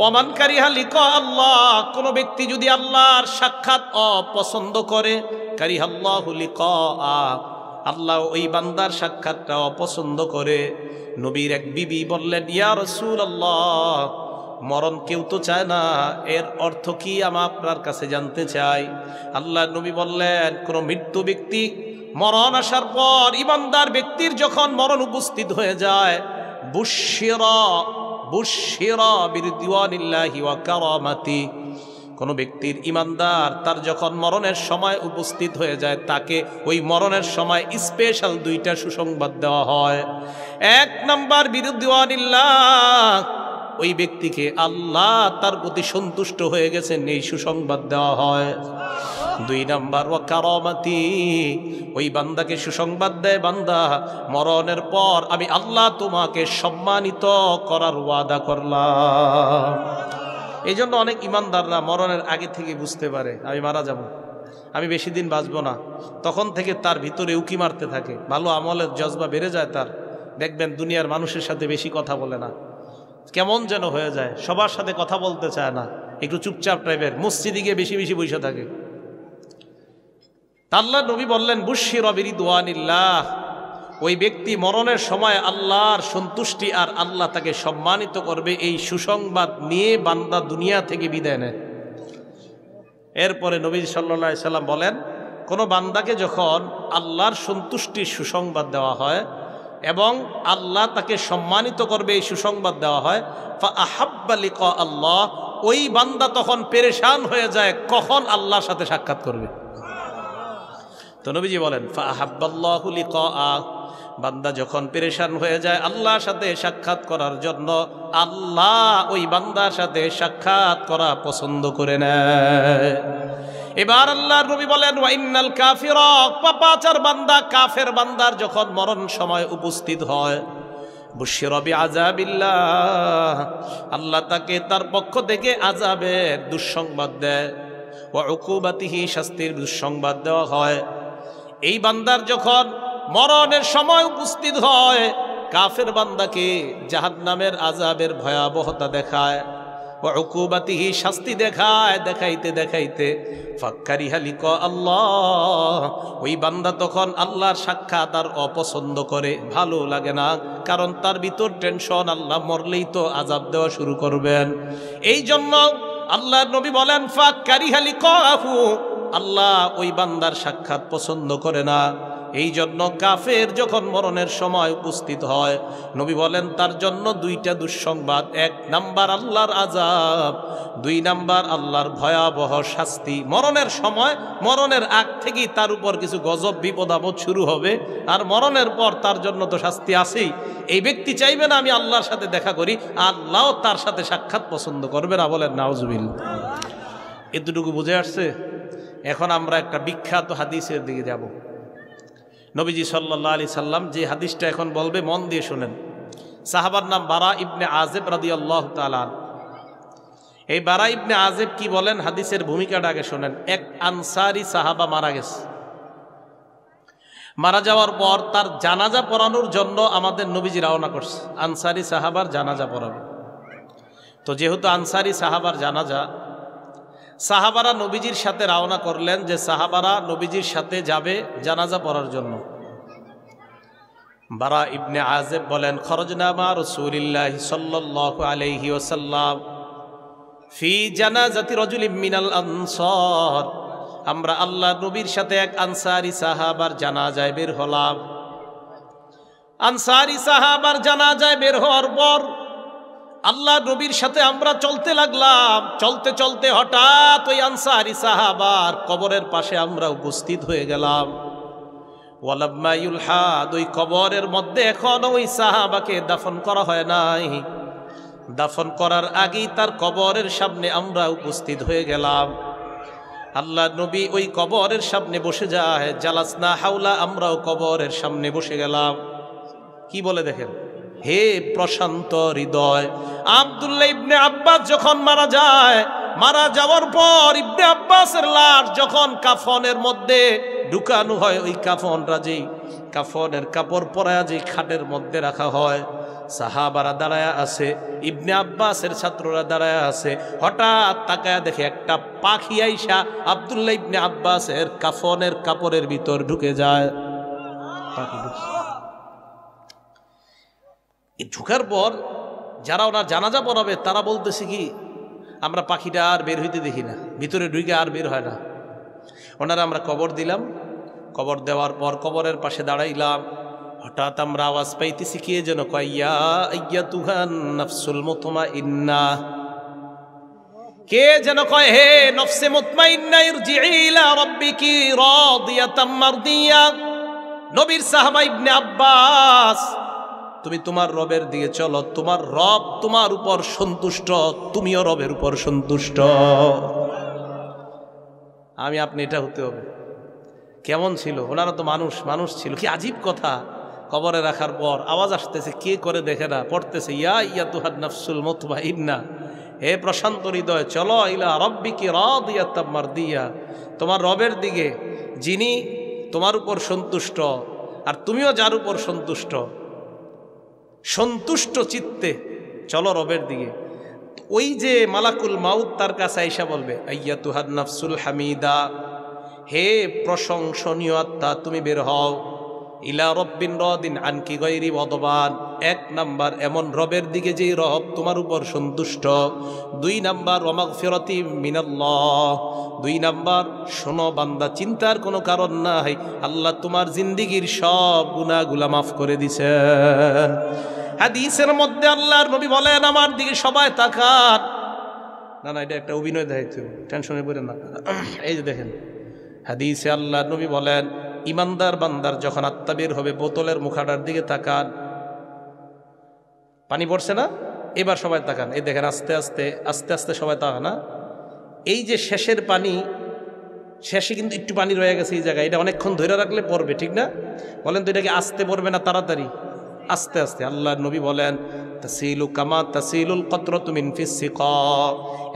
Speaker 1: ওমান কারিহা লিকা আল্লাহ, কোন ব্যক্তি যদি আল্লাহর সাক্ষাৎ অপছন্দ করে, কারিহাল্লাহু লিকা, আল্লাহ ওই বান্দার সাক্ষাৎটা অপছন্দ করে। নবীর এক বিবি বললেন, ইয়া রাসূলুল্লাহ, মরণ কেউ তো চায় না, এর অর্থ কি আমি আপনার কাছে জানতে চাই। আল্লাহ নবী বললেন, কোন মৃত্যু ব্যক্তি মরণ আসার পর ঈমানদার ব্যক্তির যখন মরণ উপস্থিত হয়ে যায়, বুশিরা বিরিদওয়ানিল্লাহি ওয়া কারামাতি, কোন ব্যক্তির ঈমানদার তার যখন মরণের সময় উপস্থিত হয়ে যায়, তাকে ওই মরণের সময় স্পেশাল দুইটা সুসংবাদ দেওয়া হয়। এক নাম্বার বিরিদওয়ানিল্লাহ, ওই ব্যক্তিকে আল্লাহ তার প্রতি সন্তুষ্ট হয়ে গেছেন, এই সুসংবাদ দেওয়া হয়। দুই নাম্বার ওয়া কারামাতি, ওই বান্দাকে সুসংবাদ দেয়, বান্দা মরণের পর আমি আল্লাহ তোমাকে সম্মানিত করার ওয়াদা করলাম। এই জন্য অনেক ইমানদাররা মরণের আগে থেকে বুঝতে পারে আমি মারা যাব, আমি বেশি দিন বাঁচব না, তখন থেকে তার ভিতরে উকি মারতে থাকে, ভালো আমলের জজবা বেড়ে যায় তার। দেখবেন দুনিয়ার মানুষের সাথে বেশি কথা বলে না, কেমন যেন হয়ে যায়, সবার সাথে কথা বলতে চায় না, একটু চুপচাপ টাইপের, মসজিদে গিয়ে বেশি বেশি বসে থাকে। আল্লাহ নবী বললেন, বুশিরা বিরিদওয়ানিল্লাহ, ওই ব্যক্তি মরণের সময় আল্লাহর সন্তুষ্টি আর আল্লাহ তাকে সম্মানিত করবে, এই সুসংবাদ নিয়ে বান্দা দুনিয়া থেকে বিদায় নেয়। এরপরে নবী সাল্লাল্লাহু আলাইহি সাল্লাম বলেন, কোন বান্দাকে যখন আল্লাহর সন্তুষ্টির সুসংবাদ দেওয়া হয় এবং আল্লাহ তাকে সম্মানিত করবে এই সুসংবাদ দেওয়া হয়, ফা আহাব্বা লিকা আল্লাহ, ওই বান্দা তখন পেরেশান হয়ে যায় কখন আল্লাহর সাথে সাক্ষাৎ করবে। তো নবীজি বলেন, ফা আহাব্বাল্লাহু লিকা, বান্দা যখন পেরেশান হয়ে যায় আল্লাহর সাথে সাক্ষাৎ করার জন্য, আল্লাহ ওই বান্দার সাথে সাক্ষাৎ করা পছন্দ করে নেয়। এবার আল্লাহর নবী বলেন, ওয়া ইন্নাল কাফিরা, পাপাচার বান্দা, কাফের বান্দার যখন মরণ সময় উপস্থিত হয়, বুশিরা বিআযাবিল্লাহ, আল্লাহ তাকে তার পক্ষ থেকে আযাবের দুঃসংবাদ দেয়, ওয়া উকুবাতিহি, শাস্তির দুঃসংবাদ দেওয়া হয়। এই বান্দার যখন মরণের সময় উপস্থিত হয়, কাফের বান্দাকে জাহান্নামের আযাবের ভয়াবহতা দেখায়, ওয়া উকুবাতিহি, শাস্তি দেখায়, দেখাইতে দেখাইতে ফাক্কারিহা লিকা আল্লাহ, ওই বান্দা তখন আল্লাহর সাক্ষাৎ আর অপছন্দ করে, ভালো লাগে না, কারণ তার ভিতর টেনশন, আল্লাহ মরলেই তো আযাব দেওয়া শুরু করবেন। এই জন্য আল্লাহর নবী বলেন, ফাক্কারিহা লিকাহু, আল্লাহ ওই বান্দার সাক্ষাৎ পছন্দ করে না। এই জন্য কাফের যখন মরণের সময় উপস্থিত হয়, নবী বলেন তার জন্য দুইটা দুঃসংবাদ, এক নাম্বার আল্লাহর আযাব, দুই নাম্বার আল্লাহর ভয়াবহ শাস্তি। মরণের সময়, মরণের আগ থেকেই তার উপর কিছু গজব বিপদ আপদ শুরু হবে, আর মরণের পর তার জন্য তো শাস্তি আছেই। এই ব্যক্তি চাইবে না আমি আল্লাহর সাথে দেখা করি, আল্লাহও তার সাথে সাক্ষাৎ পছন্দ করবে না। বলেন নাউজুবিল্লাহ। এতটুকু বুঝে আসছে? এখন আমরা একটা বিখ্যাত হাদিসের দিকে যাব। নবীজি সাল্লাল্লাহু আলাইহি সাল্লাম যে হাদিসটা এখন বলবে, মন দিয়ে শুনেন। সাহাবার নাম বারা ইবনে আযিব রাদিয়াল্লাহু তাআলা। এই বারা ইবনে আযিব কি বলেন, হাদিসের ভূমিকাটা আগে শুনেন। এক আনসারি সাহাবা মারা গেছে, মারা যাওয়ার পর তার জানাজা পড়ানোর জন্য আমাদের নবীজি রওনা করছে, আনসারি সাহাবার জানাজা পড়াবে। তো যেহেতু আনসারি সাহাবার জানাজা, সাহাবারা নবীজির সাথে রওনা করলেন যে সাহাবারা নবীজির সাথে যাবে জানাজা পড়ার জন্য। বারা ইবনে আযিব বলেন, খরজনা মা রাসূলিল্লাহি সাল্লাল্লাহু আলাইহি ওয়াসাল্লাম ফি জানাজাতি রাজুলিন মিনাল আনসার, আমরা আল্লাহর নবীর সাথে এক আনসারি সাহাবার জানাজায় বের হলাম। আনসারি সাহাবার জানাজায় বের হওয়ার পর আল্লাহ নবীর সাথে আমরা চলতে লাগলাম। চলতে চলতে হঠাৎ ওই আনসারি সাহাবার কবরের পাশে আমরা উপস্থিত হয়ে গেলাম। ওয়ালাম্মা ইউলহাদ, ওই কবরের মধ্যে এখনো ওই সাহাবাকে দাফন করা হয় নাই। দাফন করার আগেই তার কবরের সামনে আমরা উপস্থিত হয়ে গেলাম। আল্লাহ নবী ওই কবরের সামনে বসে যায়, জালাসনা হাওলা, আমরাও কবরের সামনে বসে গেলাম। কি বলে দেখেন, হে প্রশান্ত হৃদয়। আব্দুল্লাহ ইবনে আব্বাস যখন মারা যায়, মারা যাওয়ার পর ইবনে আব্বাসের লাশ যখন কাফনের মধ্যে ঢুকানো হয় ওই কাফনটা, যেই কাফনের কাপড় পরায়া যেই খাটের মধ্যে রাখা হয়, সাহাবারা দাঁড়ায়া আছে, ইবনে আব্বাসের ছাত্ররা দাঁড়ায়া আছে। হঠাৎ তাকায়া দেখে একটা পাখি আইসা আব্দুল্লাহ ইবনে আব্বাসের কাফনের কাপড়ের ভিতর ঢুকে যায়। পাখি ঢুকার পর যারা ওনার জানাজা পড়াবে তারা বলতেছে কি, আমরা পাখিটা আর বের হইতে দেখি না, ভিতরে ঢুকে আর বের হয় না। ওনারা আমরা কবর দিলাম, কবর দেওয়ার পর কবরের পাশে দাঁড়াইলাম। হঠাৎ আমরা আওয়াজ পাইতেছি কে যেন কয়, ইয়া আইয়াতুহান নাফসুল মুতমাইন্না। কে যেন কয়, হে নফসে মুতমাইন্না ইরজিই ইলা রাব্বিকি রাদিয়াতাম মারদিয়া। নবীর সাহাবা ইবনে আব্বাস, তুমি তোমার রবের দিকে চলো, তোমার রব তোমার উপর সন্তুষ্ট, তুমিও রবের উপর সন্তুষ্ট। আমি আপনি এটা হতে হবে। কেমন ছিল ওনারা, তো মানুষ মানুষ ছিল। কি আজীব কথা, কবরে রাখার পর আওয়াজ আসতেছে, কে করে দেখে না, পড়তেছে ইয়া আইয়াতুহান নাফসুল মুতমাইন্না, হে প্রশান্ত হৃদয় চলো ইলা রাব্বিকি রাদিয়াতাম মারদিয়া, তোমার রবের দিকে যিনি তোমার উপর সন্তুষ্ট আর তুমিও যার উপর সন্তুষ্ট, সন্তুষ্ট চিত্তে চলো রবের দিকে। ওই যে মালাকুল মাউত তার কাছে আইসা বলবে, আইয়াতুহান নাফসুল হামিদা, হে প্রশংসনীয় আত্মা তুমি বের হও, ইলা রব্বিন রাদিন আনকি গায়রি ওয়াদবান। এক নাম্বার এমন রবের দিকে যেই রব তোমার উপর সন্তুষ্ট। দুই নাম্বার ওয়া মাগফিরাতি মিনাল্লাহ, দুই নাম্বার শোনো বান্দা, চিন্তার কোনো কারণ নাই, আল্লাহ তোমার জিন্দেগীর সব গুনাহগুলা মাফ করে দিছেন। হাদিসের মধ্যে আল্লাহর নবী বলেন, আমার দিকে সবাই তাকান। না না, এটা একটা অভিনয় দেখাইতে, টেনশনে পড়েন না। এই যে দেখেন হাদিসে আল্লাহর নবী বলেন, ইমানদার বান্দার যখন আত্মা বের হবে, বোতলের মুখাটার দিকে তাকান, পানি পড়ছে না, এবার সবাই তাকান। এই দেখেন আস্তে আস্তে আস্তে আস্তে সবাই তাকান না। এই যে শেষের পানি, শেষে কিন্তু একটু পানি রয়ে গেছে এই জায়গায়, এটা অনেকক্ষণ ধরে রাখলে পড়বে, ঠিক না? বলেন তো এটাকে আস্তে পড়বে না তাড়াতাড়ি? আস্তে আস্তে। আল্লাহর নবী বলেন, তাসিলু কামা তাসিলুল কতরাতু মিন ফিস সিকা।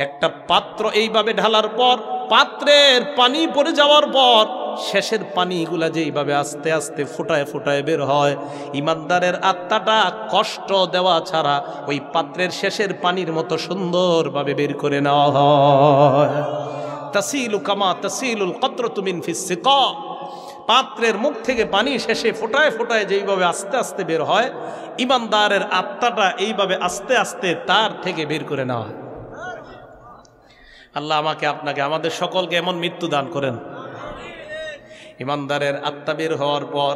Speaker 1: একটা পাত্র এইভাবে ঢালার পর, পাত্রের পানি পড়ে যাওয়ার পর শেষের পানিগুলা যেইভাবে আস্তে আস্তে ফোটায় ফোটায় বের হয়, ইমানদারের আত্মাটা কষ্ট দেওয়া ছাড়া ওই পাত্রের শেষের পানির মতো সুন্দরভাবে বের করে নেওয়া হয়। তাসিলু কামা তাসিলুল কতরাতু মিন ফিস সিকা। পাত্রের মুখ থেকে পানি শেষে ফোটায় ফোটায় যেইভাবে আস্তে আস্তে বের হয়, ইমানদারের আত্মাটা এইভাবে আস্তে আস্তে তার থেকে বের করে নেওয়া হয়। আল্লাহ আমাকে আপনাকে আমাদের সকলকে এমন মৃত্যু দান করেন। ইমানদারের আত্মা বের হওয়ার পর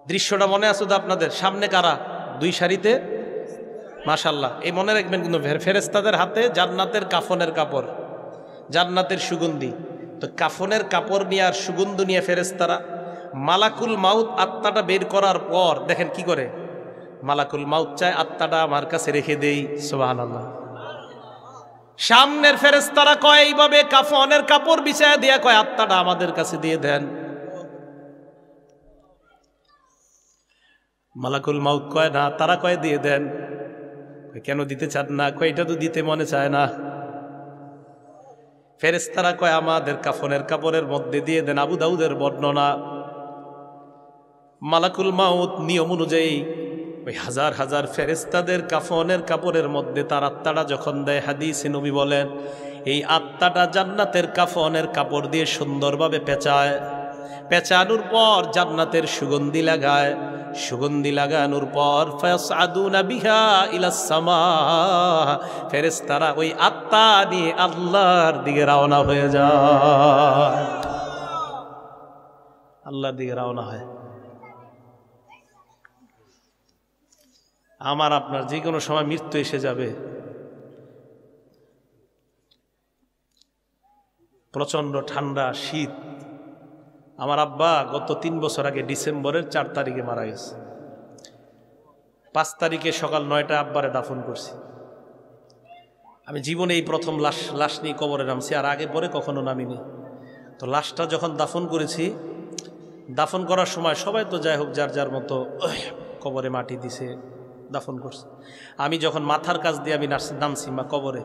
Speaker 1: দৃশ্যটা মনে আছে তো আপনাদের? সামনে কারা? দুই সারিতে, মাশাআল্লাহ। এই মনে রাখবেন কিন্তু, ফেরেশতাদের হাতে জান্নাতের কাফনের কাপড়, জান্নাতের সুগন্ধি। তো কাফনের কাপড় নিয়ে আর সুগন্ধি নিয়ে ফেরেশতারা মালাকুল মাউত আত্মাটা বের করার পর দেখেন কি করে। মালাকুল মাউত চায় আত্মাটা আমার কাছে রেখে দেই। সুবহানাল্লাহ। সামনের ফেরেশতারা কয় এইভাবে কাফনের কাপড় বিছায়া দিয়া কয়, আত্মাটা আমাদের কাছে দিয়ে দেন। মালাকুল মাউত কয় না, তারা কয় দিয়ে দেন। কেন দিতে চান না? কয় এটা তো দিতে মনে চায় না। ফেরেশতারা কয় আমাদের কাফনের কাপড়ের মধ্যে দিয়ে দেন। আবু দাউদের বর্ণনা, মালাকুল মাউত নিয়ম অনুযায়ী ওই হাজার হাজার ফেরেশতাদের কাফনের কাপড়ের মধ্যে তার আত্মাটা যখন দেয়, হাদিসে নবী বলেন এই আত্মাটা জান্নাতের কাফনের কাপড় দিয়ে সুন্দরভাবে পেঁচায়। পেঁচানোর পর জান্নাতের সুগন্ধি লাগায়। সুগন্ধি লাগানোর পর ফায়াসআদুনা বিহা ইলাস সামা, ফেরেশতারা ওই আত্মা নিয়ে আল্লাহর দিকে রওনা হয়ে যায়। আল্লাহর দিকে রওনা হয়। আমার আপনার যে কোনো সময় মৃত্যু এসে যাবে। প্রচন্ড ঠান্ডা, শীত। আমার আব্বা গত 3 বছর আগে ডিসেম্বরের 4 তারিখে মারা গেছে। 5 তারিখে সকাল 9টায় আব্বারে দাফন করছি। আমি জীবনে এই প্রথম লাশ নিয়ে কবরে নামছি, আর আগে পরে কখনো নামিনি। তো লাশটা যখন দাফন করেছি, দাফন করার সময় সবাই তো যাই হোক যার যার মতো কবরে মাটি দিছে, দাফন করছে। আমি যখন মাথার কাছ দিয়ে আমি নামছি মা কবরে,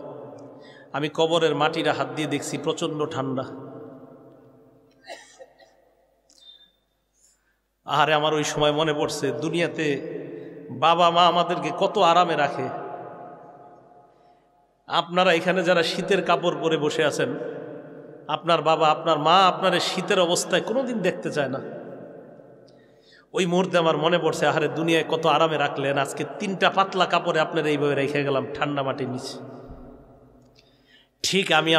Speaker 1: আমি কবরের মাটিটা হাত দিয়ে দেখছি প্রচণ্ড ঠান্ডা। আরে আমার ওই সময় মনে পড়ছে দুনিয়াতে বাবা মা আমাদেরকে কত আরামে রাখে। আপনারা এখানে যারা শীতের কাপড় পরে বসে আছেন, আপনার বাবা আপনার মা আপনার শীতের অবস্থায় কোনোদিন দেখতে চায় না। ওই মুহূর্তে আমার মনে পড়ছে, আহারে দুনিয়ায় কত আরামে রাখলেন, আজকে 3টা পাতলা কাপড়ে আপনারা এইভাবে রেখে গেলাম ঠান্ডা মাটির নিচে। ঠিক আমি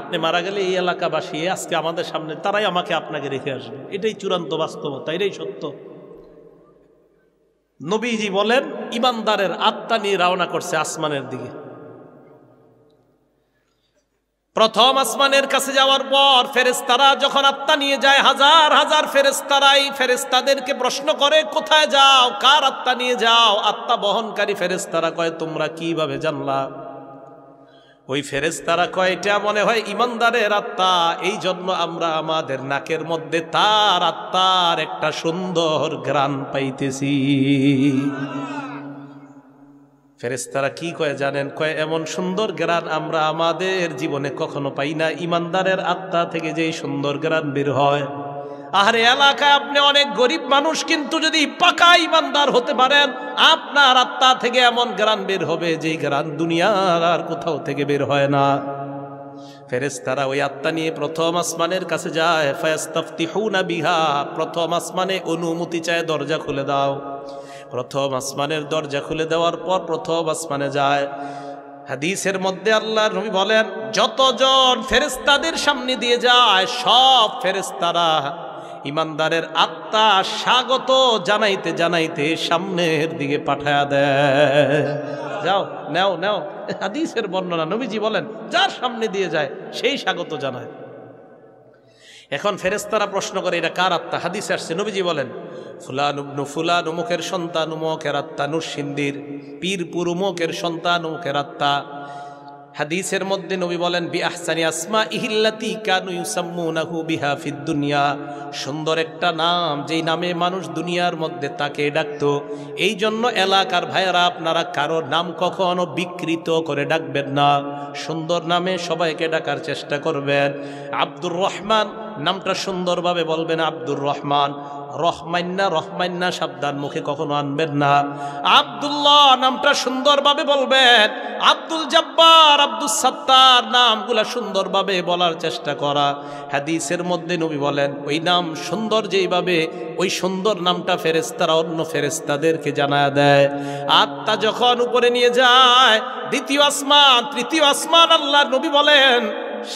Speaker 1: আপনি মারা গেলে এই এলাকাবাসী আজকে আমাদের সামনে তারাই আমাকে আপনাকে রেখে আসবে, এটাই চূড়ান্ত বাস্তবতা, এটাই সত্য। নবীজি বলেন ইমানদারের আত্মা নিয়ে রওনা করছে আসমানের দিকে। প্রথম আসমানের কাছে যাওয়ার পর ফেরেশতারা যখন আত্মা নিয়ে যায়, হাজার হাজার ফেরেশতারাই ফেরেশতাদেরকে প্রশ্ন করে কোথায় যাও, কার আত্মা নিয়ে যাও। আত্মা বহনকারী ফেরেশতারা কয় তোমরা কিভাবে জানলা? ওই ফেরেশতারা কয় এটা মনে হয় ইমানদারের আত্মা, এই জন্য আমরা আমাদের নাকের মধ্যে তার আত্মার একটা সুন্দর ঘ্রাণ পাইতেছি। ফেরেশতারা কি কয় জানেন? কয় এমন সুন্দর ঘ্রাণ আমরা আমাদের জীবনে কখনো পাই না, ইমানদারের আত্মা থেকে যেই সুন্দর ঘ্রাণ বের হয়। আরে এলাকায় আপনি অনেক গরিব মানুষ, কিন্তু যদি পাকা ইমানদার হতে পারেন আপনার আত্মা থেকে এমন ঘ্রাণ বের হবে যেই ঘ্রাণ দুনিয়ার আর কোথাও থেকে বের হয় না। ফেরেশতারা ওই আত্মা নিয়ে প্রথম আসমানের কাছে যায়। ফায়াস্তাফতিহুনা বিহা, প্রথম আসমানে অনুমতি চায়, দরজা খুলে দাও। প্রথম আসমানের দরজা খুলে দেওয়ার পর প্রথম আসমানে যায়। হাদিসের মধ্যে আল্লাহর নবী বলেন যতজন ফেরেশতাদের সামনে দিয়ে যায় সব ফেরেশতারা ইমানদারের আত্মা স্বাগত জানাইতে জানাইতে সামনের দিকে পাঠায়া দেয়। যাও নাও নাও, হাদিসের বর্ণনা, নবীজি বলেন যার সামনে দিয়ে যায় সেই স্বাগত জানায়। এখন ফেরেশতারা প্রশ্ন করে এটা কার আত্মা? হাদিসে আসছে, নবীজি বলেন ফুলান ইবনু ফুলান উমুকের সন্তান উমুকের আত্মা, নুরসিন্দির পীরপুর উমুকের সন্তান উমুকের আত্মা। হাদিসের মধ্যে নবী বলেন বি আহসানি আসমা ইহিল্লাতি কানু ইউসাম্মুনাহু বিহা ফিদ দুনিয়া, সুন্দর একটা নাম যেই নামে মানুষ দুনিয়ার মধ্যে তাকে ডাকতো। এই জন্য এলাকার ভাইয়েরা আপনারা কারো নাম কখনো বিকৃত করে ডাকবেন না, সুন্দর নামে সবাইকে ডাকার চেষ্টা করবেন। আব্দুর রহমান নামটা সুন্দরভাবে বলবেন, আব্দুর রহমান। রহমান্না সাবধান, মুখে কখনো আনবেন না। আব্দুল্লাহ নামটা সুন্দরভাবে বলবেন। আব্দুল জব্বার, আব্দুল সত্তার নামগুলা সুন্দরভাবে বলার চেষ্টা করা। হাদিসের মধ্যে নবী বলেন ওই নাম সুন্দর যেইভাবে, ওই সুন্দর নামটা ফেরেশতারা অন্য ফেরেশতাদেরকে জানায় দেয়। আত্মা যখন উপরে নিয়ে যায় দ্বিতীয় আসমান, তৃতীয় আসমান, আল্লাহ নবী বলেন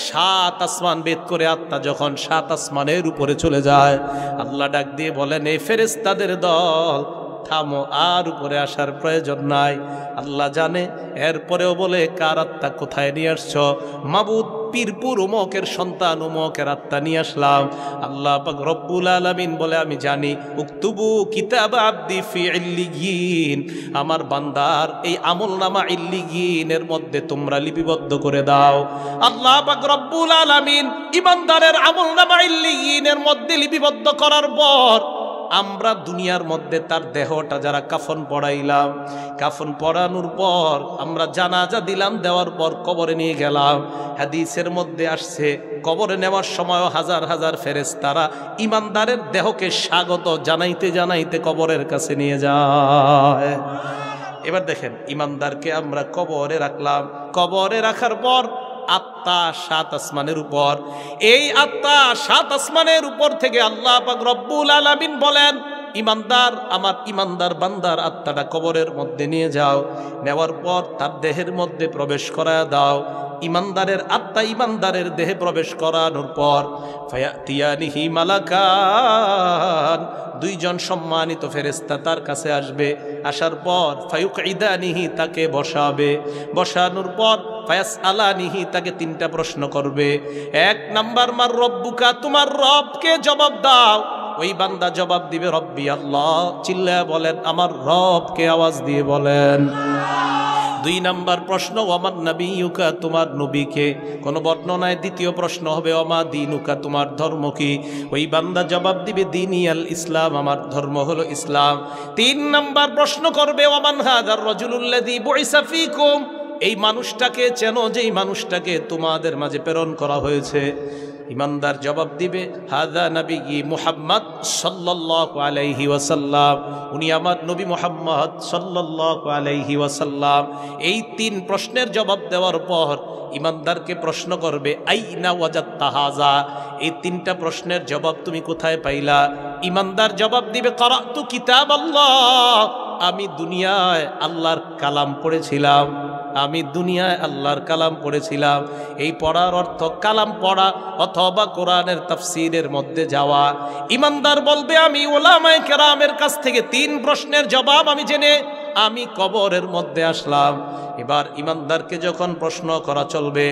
Speaker 1: 7 আসমান ভেদ করে আত্মা যখন 7 আসমানের উপরে চলে যায়, আল্লাহ ডাক দিয়ে বলেন এই ফেরেশতাদের দল থামো, আর উপরে আসার প্রয়োজন নাই। আল্লাহ জানে। এরপরেও বলে কার আত্মা কোথায় নিয়ে আসছো? মাবুদ পীরপুর উমকের সন্তান উমকের আত্মা নিয়ে আসলাম। আল্লাহ পাক রব্বুল আলামিন বলে আমি জানি, উকতুবু কিতাব আবদি ফি ইল্লিয়িন, আমার বান্দার এই আমলনামা ইল্লিয়িনের মধ্যে তোমরা লিপিবদ্ধ করে দাও। আল্লাহ পাক রব্বুল আলামিন ইমানদারের আমলনামা ইল্লিয়িনের মধ্যে লিপিবদ্ধ করার পর আমরা দুনিয়ার মধ্যে তার দেহটা যারা কাফন পড়াইলাম, কাফন পড়ানোর পর আমরা জানাজা দিলাম, দেওয়ার পর কবরে নিয়ে গেলাম। হাদিসের মধ্যে আসছে কবরে নেওয়ার সময় হাজার হাজার ফেরেশতারা ইমানদারের দেহকে স্বাগত জানাইতে জানাইতে কবরের কাছে নিয়ে যায়। এবার দেখেন ইমানদারকে আমরা কবরে রাখলাম, কবরে রাখার পর আত্মা 7 আসমানের উপর। এই আত্মা 7 আসমানের উপর থেকে আল্লাহ পাক রব্বুল আলামিন বলেন ইমানদার, আমার ইমানদার বান্দার আত্মাটা কবরের মধ্যে নিয়ে যাও, নেওয়ার পর তার দেহের মধ্যে প্রবেশ করায় দাও। ইমানদারের আত্মা ইমানদারের দেহে প্রবেশ করানোর পর ফায়াতিয়ানিহি মালাকান, 2 জন সম্মানিত ফেরেশতা তার কাছে আসবে। আসার পর ফায়ুকঈদানিহি, তাকে বসাবে। বসানোর পর ফায়াসআলানিহি, তাকে 3টা প্রশ্ন করবে। 1 নাম্বার মার রব্বুকা, তোমার রবকে জবাব দাও। ওই বান্দা জবাব দিবে রব্বি আল্লাহ, চিল্লায় বলেন আমার রবকে আওয়াজ দিয়ে বলেন। 2 নাম্বার প্রশ্ন ওয়ামান নাবিয়ুকা, তোমার নবীকে। কোন বর্ণনায় 2য় প্রশ্ন হবে ওমা দীনুকা, তোমার ধর্ম কি? ওই বান্দা জবাব দিবে দীনি আল ইসলাম, আমার ধর্ম হলো ইসলাম। 3 নাম্বার প্রশ্ন করবে ওয়ামান হাযার রাজুলুল্লাযী বুইসা ফীকুম, এই মানুষটাকে চেনো যেই মানুষটাকে তোমাদের মাঝে প্রেরণ করা হয়েছে। ইমানদার জবাব দিবে হাযা নবী মুহাম্মদ সাল্লাল্লাহু আলাইহি ওয়াসাল্লাম, উনি আমার নবী মুহাম্মদ সাল্লাল্লাহু আলাইহি ওয়াসাল্লাম। এই 3 প্রশ্নের জবাব দেওয়ার পর ইমানদারকে প্রশ্ন করবে আইনা ওয়াজাদতা হাযা, এই 3টা প্রশ্নের জবাব তুমি কোথায় পাইলা? ইমানদার জবাব দিবে ক্বরাতু কিতাবাল্লাহ, আমি দুনিয়ায় আল্লাহর কালাম পড়েছিলাম, আমি দুনিয়ায় আল্লাহর কালাম পড়েছিলাম। এই পড়ার অর্থ কালাম পড়া অথবা কোরআনের তাফসীরের মধ্যে যাওয়া। ইমানদার বলবে আমি উলামায়ে কেরামের কাছ থেকে 3 প্রশ্নের জবাব আমি জেনে আমি কবরের মধ্যে আসলাম। এবার ইমানদারকে যখন প্রশ্ন করা চলবে,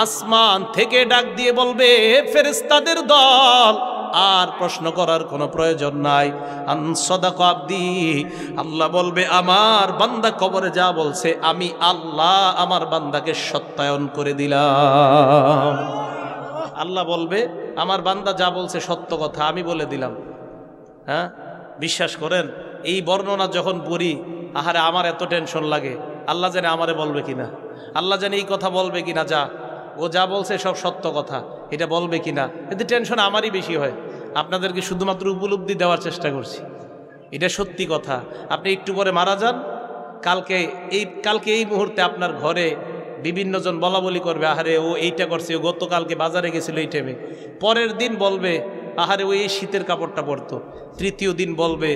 Speaker 1: আসমান থেকে ডাক দিয়ে বলবে ফেরেশতাদের দল, আর প্রশ্ন করার কোনো প্রয়োজন নাই। আন সাদাকা আব্দি, আল্লাহ বলবে আমার বান্দা কবরে যা বলছে আমি আল্লাহ আমার বান্দাকে সত্যায়ন করে দিলাম। আল্লাহ বলবে আমার বান্দা যা বলছে সত্য কথা আমি বলে দিলাম। হ্যাঁ, বিশ্বাস করেন এই বর্ণনা যখন পড়ি, আহারে আমার এত টেনশন লাগে, আল্লাহ জানে আমারে বলবে কিনা, আল্লাহ জানে এই কথা বলবে কিনা, যা ও যা বলছে সব সত্য কথা, এটা বলবে কিনা। এতে টেনশন আমারই বেশি হয়। আপনাদেরকে শুধুমাত্র উপলব্ধি দেওয়ার চেষ্টা করছি, এটা সত্যি কথা। আপনি একটু পরে মারা যান, কালকে এই মুহূর্তে আপনার ঘরে বিভিন্ন জন বলা বলি করবে, আহারে ও এইটা করছে, ও গতকালকে বাজারে গেছিল এই টাইমে। পরের দিন বলবে আহারে ও এই শীতের কাপড়টা পরতো। তৃতীয় দিন বলবে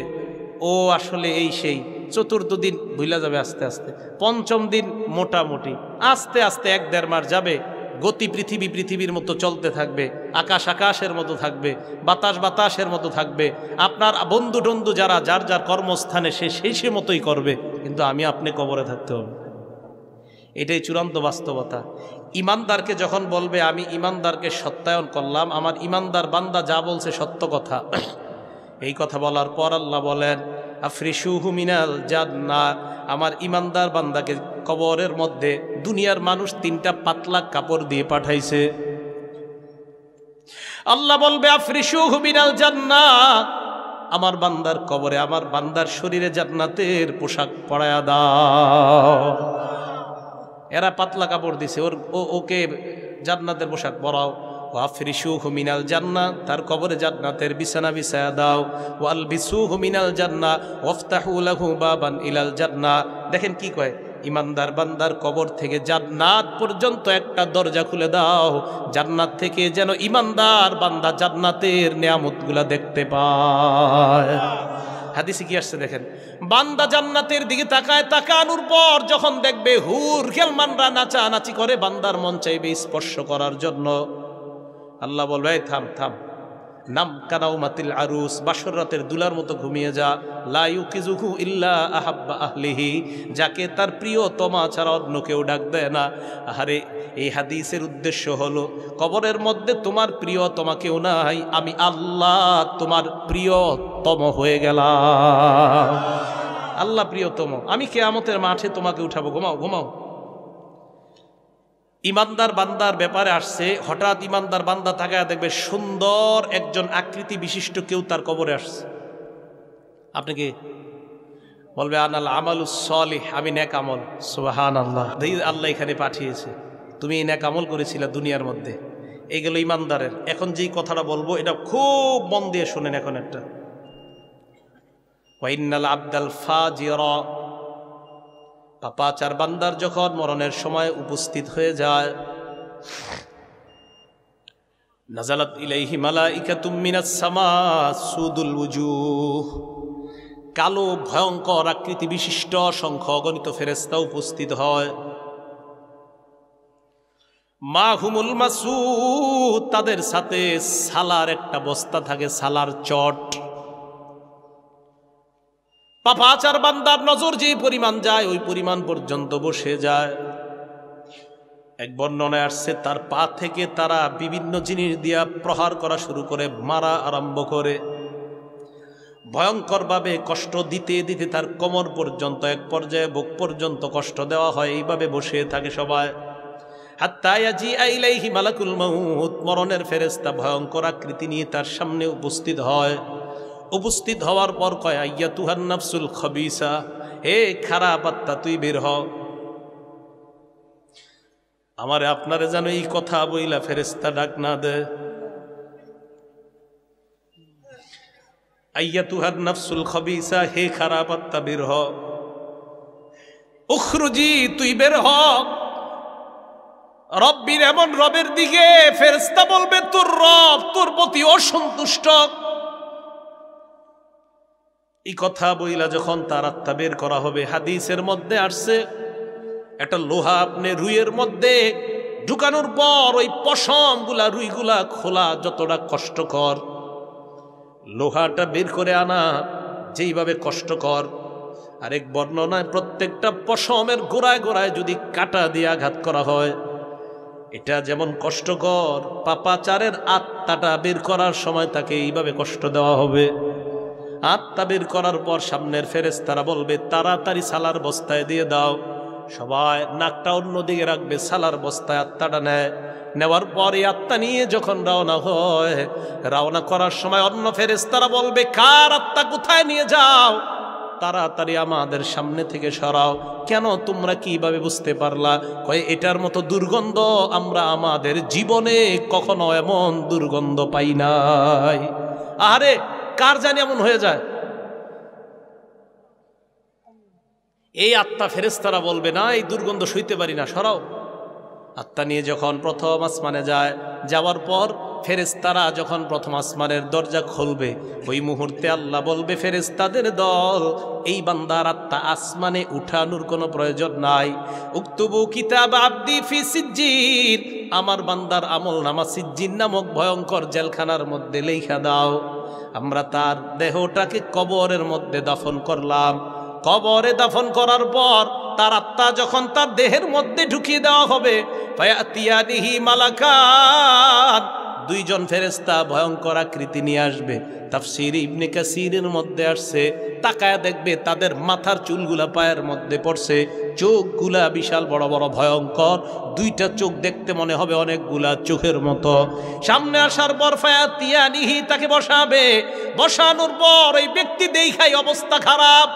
Speaker 1: ও আসলে এই সেই। চতুর্থ দিন ভুলা যাবে আস্তে আস্তে। পঞ্চম দিন মোটামুটি, আস্তে আস্তে 1-1.5 মাস যাবে। গতি পৃথিবীর মতো চলতে থাকবে, আকাশ আকাশের মতো থাকবে, বাতাস বাতাসের মতো থাকবে। আপনার বন্ধু টন্ধু যারা যার যার কর্মস্থানে সে মতোই করবে, কিন্তু আমি আপনি কবরে থাকতে হবে। এটাই চূড়ান্ত বাস্তবতা। ইমানদারকে যখন বলবে আমি ইমানদারকে সত্যায়ন করলাম, আমার ইমানদার বান্দা যা বলছে সত্য কথা, এই কথা বলার পর আল্লাহ বলেন আফরিশুহু মিনাল জান্নাহ, আমার ইমানদার বান্দাকে কবরের মধ্যে দুনিয়ার মানুষ 3টা পাতলা কাপড় দিয়ে পাঠাইছে। আল্লাহ বলবে আফরিশুহু মিনাল জান্নাহ, আমার বান্দার কবরে আমার বান্দার শরীরে জান্নাতের পোশাক পরায়া দাও। এরা পাতলা কাপড় দিছে, ওকে জান্নাতের পোশাক পরাও। ওয়াফরিশুহু মিনাল জান্নাহ, তার কবরে জান্নাতের বিছানা বিছায়া দাও। ওয়ালবিসুহু মিনাল জান্নাহ ওয়াফতাহু লাহু বাবান ইলাল জান্নাহ। দেখেন কি কয়, ইমানদার বান্দার কবর থেকে জান্নাত পর্যন্ত একটা দরজা খুলে দাও, জান্নাত থেকে যেন ইমানদার বান্দা জান্নাতের নিয়ামতগুলা দেখতে পায়। হাদিসে কি আসছে দেখেন, বান্দা জান্নাতের দিকে তাকায়, তাকানোর পর যখন দেখবে হুর খেলমানরা নাচানাচি করে, বান্দার মন চাইবে স্পর্শ করার জন্য। আল্লাহ বলবে থাম থাম, নাম কানাউমাতিল আরুস, বাসর রাতের দুলার মতো ঘুমিয়ে যা। লা ইউকিজুহু ইল্লা আহাব্বা আহলিহি, যাকে তার প্রিয়তমা ছাড়া অন্য কেউ ডাক দেয় না। আহারে এই হাদিসের উদ্দেশ্য হলো কবরের মধ্যে তোমার প্রিয়তমা কেউ নাই, আমি আল্লাহ তোমার প্রিয়তম হয়ে গেলাম। আল্লাহ প্রিয়তম, আমি কিয়ামতের মাঠে তোমাকে উঠাবো, ঘুমাও ঘুমাও। ইমানদার বান্দার ব্যাপারে আসছে, হঠাৎ ইমানদার বান্দা তাকায় দেখবে সুন্দর একজন আকৃতি বিশিষ্ট কেউ তার কবরে আসছে। আপনি কি বলবে আনাল আমালুস সলিহ, আমি নেক আমল। সুবহানাল্লাহ, আল্লাহ এখানে পাঠিয়েছে, তুমি এই নেক আমল করেছিলে দুনিয়ার মধ্যে। এই গেল ইমানদারের। এখন যেই কথাটা বলবো এটা খুব মন দিয়ে শুনেন। এখন একটা ওয়াইন্নাল আবদাল ফাজিরা, পাপাচার বান্দার যখন মরণের সময় উপস্থিত হয়ে যায়, নাজালাত ইলাইহি মালাইকাতুম মিনাস সামা সুদুল ওয়ুজুহ, কালো ভয়ঙ্কর আকৃতি বিশিষ্ট অসংখ্য অগণিত ফেরেশতা উপস্থিত হয়। মাহুমুল মাসুদ, তাদের সাথে সালার একটা বস্তা থাকে, সালার চট। পাপাচার বান্দার নজর যে পরিমাণ যায় ওই পরিমাণ পর্যন্ত বসে যায়। এক বর্ণনায় আসছে তার পা থেকে তারা বিভিন্ন জিনিস দিয়া প্রহার করা শুরু করে, মারা আরম্ভ করে। ভয়ঙ্করভাবে কষ্ট দিতে দিতে তার কোমর পর্যন্ত, এক পর্যায়ে বুক পর্যন্ত কষ্ট দেওয়া হয়। এইভাবে বসে থাকে সবাই। হাত্তা ইয়াজিআ ইলাইহি মালাকুল মাউত, মরণের ফেরেশতা ভয়ঙ্কর আকৃতি নিয়ে তার সামনে উপস্থিত হয়। উপস্থিত হওয়ার পর কয় আইয়াতুহান নাফসুল খবিসা, হে খারাপ আত্মা তুই বের হ। আমারে আপনারে যেন এই কথা বইলা ফেরেশতা ডাক না দে। আইয়াতুহান নাফসুল খাবিসা, হে খারাপ আত্মা বের হ, উখরুজি তুই বের হ রব্বির এমন রবের দিকে। ফেরেশতা বলবে তোর রব তোর প্রতি অসন্তুষ্ট। এই কথা বইলা যখন তার আত্মা বের করা হবে, হাদিসের মধ্যে আসছে একটা লোহা আপনি রুইয়ের মধ্যে ঢুকানোর পর ওই পশম গুলা রুইগুলা খোলা যতটা কষ্টকর, লোহাটা বের করে আনা যেইভাবে কষ্টকর, আরেক বর্ণনায় প্রত্যেকটা পশমের গোড়ায় গোড়ায় যদি কাঁটা দিয়ে আঘাত করা হয় এটা যেমন কষ্টকর, পাপাচারের আত্মাটা বের করার সময় তাকে এইভাবে কষ্ট দেওয়া হবে। আত্মা বের করার পর সামনের ফেরেশতারা বলবে তাড়াতাড়ি সালার বস্তায় দিয়ে দাও। সবাই নাকটা অন্যদিকে রাখবে, সালার বস্তায় আত্মাটা নেয়। নেওয়ার পর এই আত্মা নিয়ে যখন রওনা হয়, রওনা করার সময় অন্য ফেরেশতারা বলবে কার আত্মা কোথায় নিয়ে যাও, তাড়াতাড়ি আমাদের সামনে থেকে সরাও। কেন তোমরা কিভাবে বুঝতে পারলা? কয় এটার মতো দুর্গন্ধ আমরা আমাদের জীবনে কখনো এমন দুর্গন্ধ পাই নাই। আরে কার জানি এমন হয়ে যায়। এই আত্মা ফেরেশতারা বলবে না এই দুর্গন্ধ সইতে পারি না, সরাও। আত্মা নিয়ে যখন প্রথম আসমানে যায়, যাওয়ার পর ফেরেশতারা যখন প্রথম আসমানের দরজা খুলবে, ওই মুহূর্তে আল্লাহ বলবে ফেরেশতাদের দল এই বান্দার আত্মা আসমানে উঠানোর কোনো প্রয়োজন নাই। উক্তুবু কিতাব আব্দি ফি সিজ্জিন, আমার বান্দার আমল নামা সিজ্জিন নামক ভয়ঙ্কর জেলখানার মধ্যে লেখা দাও। আমরা তার দেহটাকে কবরের মধ্যে দাফন করলাম। কবরে দাফন করার পর তার আত্মা যখন তার দেহের মধ্যে ঢুকিয়ে দেওয়া হবে, ফায়াতিয়ানিহি মালাকান, দুইজন ফেরেশতা ভয়ঙ্কর আকৃতি নিয়ে আসবে। তাফসীর ইবনে কাসিরের মধ্যে আসছে, তাকায়া দেখবে তাদের মাথার চুলগুলা পায়ের মধ্যে পড়ছে, চোখগুলা বিশাল বড় বড় ভয়ঙ্কর, দুইটা চোখ দেখতে মনে হবে অনেকগুলা চোখের মতো। সামনে আসার পর ফায়াতিয়ানিহি, তাকে বসাবে। বসানোর পর ওই ব্যক্তি দেখাই অবস্থা খারাপ।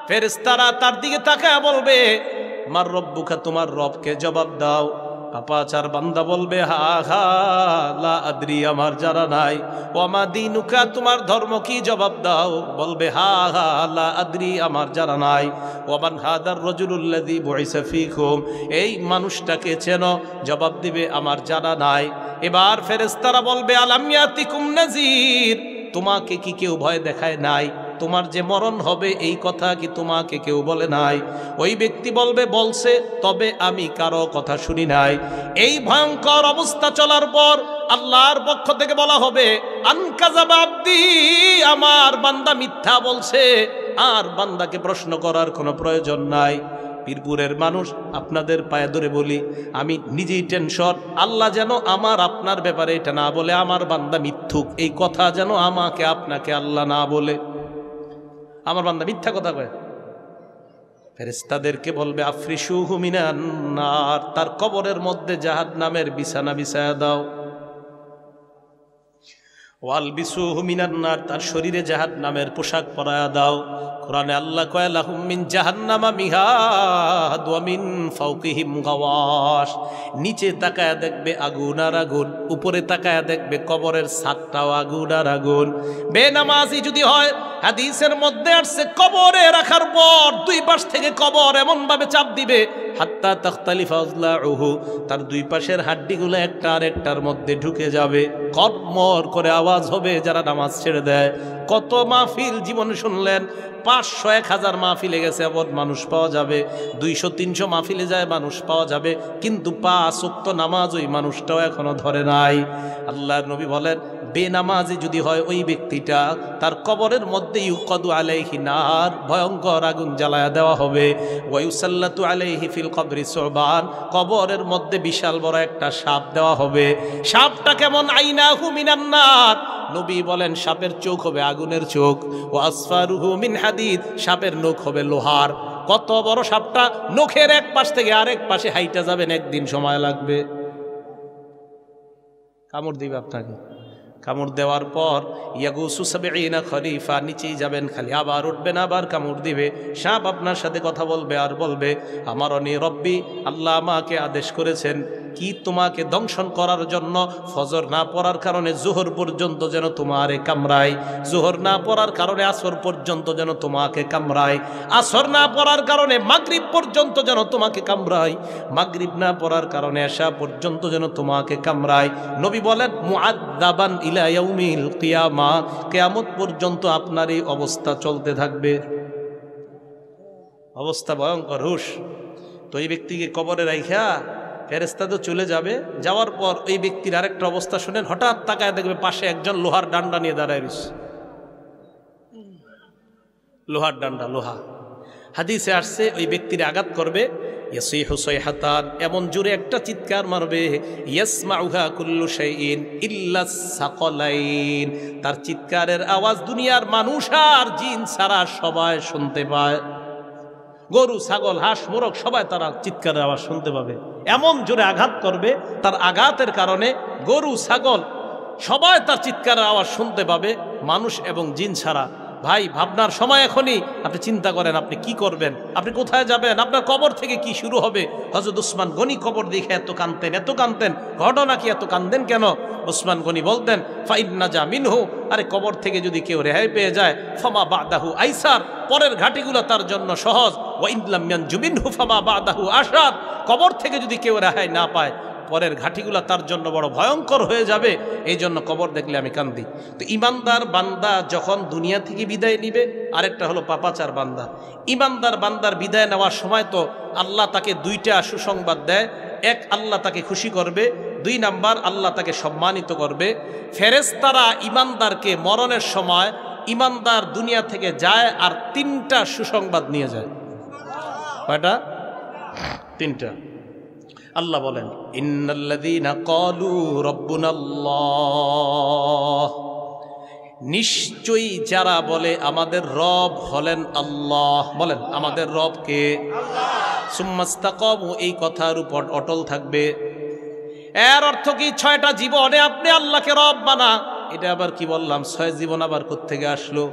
Speaker 1: ফেরেশতারা তার দিকে তাকায় বলবে মার রব্বুকা, তোমার রবকে জবাব দাও। পাপাচার বান্দা বলবে হা হা লা আদরি, আমার জানা নাই। ওমা দিনুকা, তোমার ধর্ম কি, জবাব দাও। বলবে হা হা লা আদরি, আমার জানা নাই। ওমান হাদার রাজুলুল্লাযী বুইসা ফীকুম, এই মানুষটাকে চেনো, জবাব দিবে আমার জানা নাই। এবার ফেরেশতারা বলবে আলাম ইয়াতিকুম নাযীর, তোমাকে কি কেউ ভয় দেখায় নাই? তোমার যে মরণ হবে এই কথা কি তোমাকে কেউ বলে নাই? ওই ব্যক্তি বলবে বলছে, তবে আমি কারো কথা শুনি নাই। এই ভয়ঙ্কর অবস্থা চলার পর আল্লাহর পক্ষ থেকে বলা হবে আনকাযাবা আবদি, আমার বান্দা মিথ্যা বলছে। আর বান্দাকে প্রশ্ন করার কোনো প্রয়োজন নাই। পীরপুরের মানুষ, আপনাদের পায়ে ধরে বলি, আমি নিজেই টেনশন, আল্লাহ যেন আমার আপনার ব্যাপারে এটা না বলে আমার বান্দা মিথ্যুক, এই কথা যেন আমাকে আপনাকে আল্লাহ না বলে আমার বান্দা মিথ্যা কথা কয়। ফেরেশতাদেরকে বলবে আফরিশুহু মিনান নার, তার কবরের মধ্যে জাহান্নামের বিছানা বিছায়া দাও। ওয়ালবিসুহু মিনান নার, তার শরীরে জাহান্নামের পোশাক পরায়া দাও। কোরআনে আল্লাহ কয় লাহুম মিন জাহান্নামা মিহাদ ওয়া মিন ফাওকিহিম গাওয়াশ, নিচে তাকায়া দেখবে আগুন আর আগুন, উপরে তাকায়া দেখবে কবরের ছাদটাও আগুন আর আগুন। বেনামাজি যদি হয়, হাদিসের মধ্যে আসছে কবরে রাখার পর দুই পাশ থেকে কবর এমন ভাবে চাপ দিবে হাত্তা তাখতালিফা আযলাউহু, তার দুই পাশের হাড্ডিগুলো একটা আরেকটার মধ্যে ঢুকে যাবে, কর্মর করে আওয়াজ হবে যারা নামাজ ছেড়ে দেয়। কত মাহফিল জীবনে শুনলেন, 500-1000 মাহফিলে গেছে এমন মানুষ পাওয়া যাবে, 200-300 মাহফিলে যায় মানুষ পাওয়া যাবে, কিন্তু 5 ওয়াক্ত নামাজ ওই মানুষটাও এখনো ধরে নাই। আল্লাহর নবী বলেন বেনামাজি যদি হয় ওই ব্যক্তিটা, তার কবরের মধ্যে ইউকাদু আলাইহি নার, ভয়ঙ্কর আগুন জ্বালায়া দেওয়া হবে। ওয়া ইউসাল্লাতু আলাইহি ফিল কবরি সুবান, কবরের মধ্যে বিশাল বড় একটা সাপ দেওয়া হবে। সাপটা কেমন? আইনাহু মিনান নার, নবী বলেন সাপের চোখ হবে আগুনের চোখ। ওয়া আসফারুহু মিন হাদিদ, সাপের নখ হবে লোহার। কত বড় সাপটা, নখের এক পাশ থেকে আরেক পাশে হাইটা যাবেন, একদিন সময় লাগবে। কামড় দিবে আপনাকে, কামড় দেওয়ার পর ইয়াগুসু সাবঈনা খলিফা, নিচেই যাবেন খালি, আবার উঠবেন, আবার কামড় দিবে। সাপ আপনার সাথে কথা বলবে আর বলবে আমার অনি রব্বি, আল্লাহ আমাকে আদেশ করেছেন কি তোমাকে দংশন করার জন্য ফজর না পড়ার কারণে জোহর পর্যন্ত যেন তোমারে কামড়ায়, জোহর না পড়ার কারণে আসর পর্যন্ত যেন তোমাকে কামড়ায়, আসর না পড়ার কারণে মাগরিব পর্যন্ত যেন তোমাকে কামড়ায়, মাগরিব না পড়ার কারণে এশা পর্যন্ত যেন তোমাকে কামড়ায়। নবী বলেন মুআদ্দাবান ইলা ইয়াউমিল কিয়ামা, কিয়ামত পর্যন্ত আপনার এই অবস্থা চলতে থাকবে। অবস্থা ভয়ঙ্কর। হুশ তো এই ব্যক্তিকে কবরে রাইখা ফেরেশতা তো চলে যাবে, যাওয়ার পর ওই ব্যক্তির আরেকটা অবস্থা শুনেন, হঠাৎ তাকায় দেখবে পাশে একজন লোহার ডান্ডা নিয়ে দাঁড়ায় রয়েছে। লোহার ডান্ডা, লোহা। হাদিসে আসছে ওই ব্যক্তির আঘাত করবে, ইয়াসিহু সাইহাতান, এমন জোরে একটা চিৎকার মারবে, ইয়াসমাউহা কুল্লু শাইইন ইল্লাস সাকালাইন, তার চিৎকারের আওয়াজ দুনিয়ার মানুষ আর জিন ছাড়া সবাই শুনতে পায়। গরু, ছাগল, হাঁস, মোরগ সবাই তারা চিৎকারের আওয়াজ শুনতে পাবে। এমন জোরে আঘাত করবে, তার আঘাতের কারণে গরু, ছাগল সবাই তার চিৎকারের আওয়াজ শুনতে পাবে, মানুষ এবং জিন ছাড়া। ভাই, ভাবনার সময় এখনই। আপনি চিন্তা করেন আপনি কি করবেন, আপনি কোথায় যাবেন, আপনার কবর থেকে কি শুরু হবে। হযরত উসমান গনি কবর দেখে এত কাঁদতেন, এত কাঁদতেন। ঘটনা কি, এত কাঁদেন কেন? উসমান গনি বলতেন ফাইন্না যা মিনহু, আরে কবর থেকে যদি কেউ রেহাই পেয়ে যায়, ফামা বাদাহু আইসার, পরের ঘাটিগুলো তার জন্য সহজ। ওয়া ইনলাম ইয়ানজু মিনহু ফামা বাদাহু আশাদ, কবর থেকে যদি কেউ রেহাই না পায়, পরের ঘাটিগুলা তার জন্য বড় ভয়ঙ্কর হয়ে যাবে। এই জন্য কবর দেখলে আমি কান্দি। তো ইমানদার বান্দা যখন দুনিয়া থেকে বিদায় নিবে, আরেকটা হলো পাপাচার বান্দা। ইমানদার বান্দার বিদায় নেওয়ার সময় তো আল্লাহ তাকে দুইটা সুসংবাদ দেয়। এক, আল্লাহ তাকে খুশি করবে। 2 নাম্বার, আল্লাহ তাকে সম্মানিত করবে। ফেরেশতারা ইমানদারকে মরণের সময়, ইমানদার দুনিয়া থেকে যায় আর 3টা সুসংবাদ নিয়ে যায়। কয়টা? 3টা। আল্লাহ বলেন ইন্নাল্লাযীনা ক্বালু রাব্বুনাল্লাহ, নিশ্চয়ই যারা বলে আমাদের রব হলেন আল্লাহ, বলেন আমাদের রব কে? আল্লাহ। সুম্মাস্তাকামু, এই কথার উপর অটল থাকবে। এর অর্থ কি 6টা জীবনে আপনি আল্লাহকে রব বানা। এটা আবার কি বললাম? 6 জীবন আবার কোত্থেকে আসলো?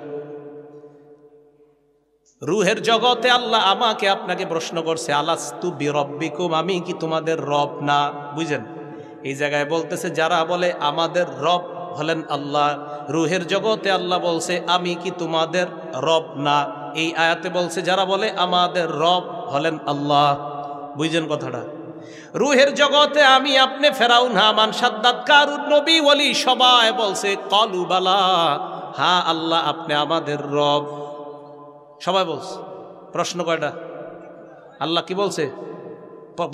Speaker 1: রুহের জগতে আল্লাহ আমাকে আপনাকে প্রশ্ন করছে, আলাস্তু বিরব্বিকুম, আমি কি তোমাদের রব না? বুঝেন, এই জায়গায় বলতেছে যারা বলে আমাদের রব হলেন আল্লাহ। রুহের জগতে আল্লাহ বলছে আমি কি তোমাদের রব না। এই আয়াতে বলছে যারা বলে আমাদের রব হলেন আল্লাহ। বুঝেন কথাটা? রুহের জগতে আমি, আপনি, ফেরাউন, হামান, সাদ্দাত, কারুন, নবী, ওলি সবাই বলছে কলু বালা, হ্যাঁ আল্লাহ আপনি আমাদের রব। সবাই বলছে। প্রশ্ন কয়টা? আল্লাহ কি বলছে?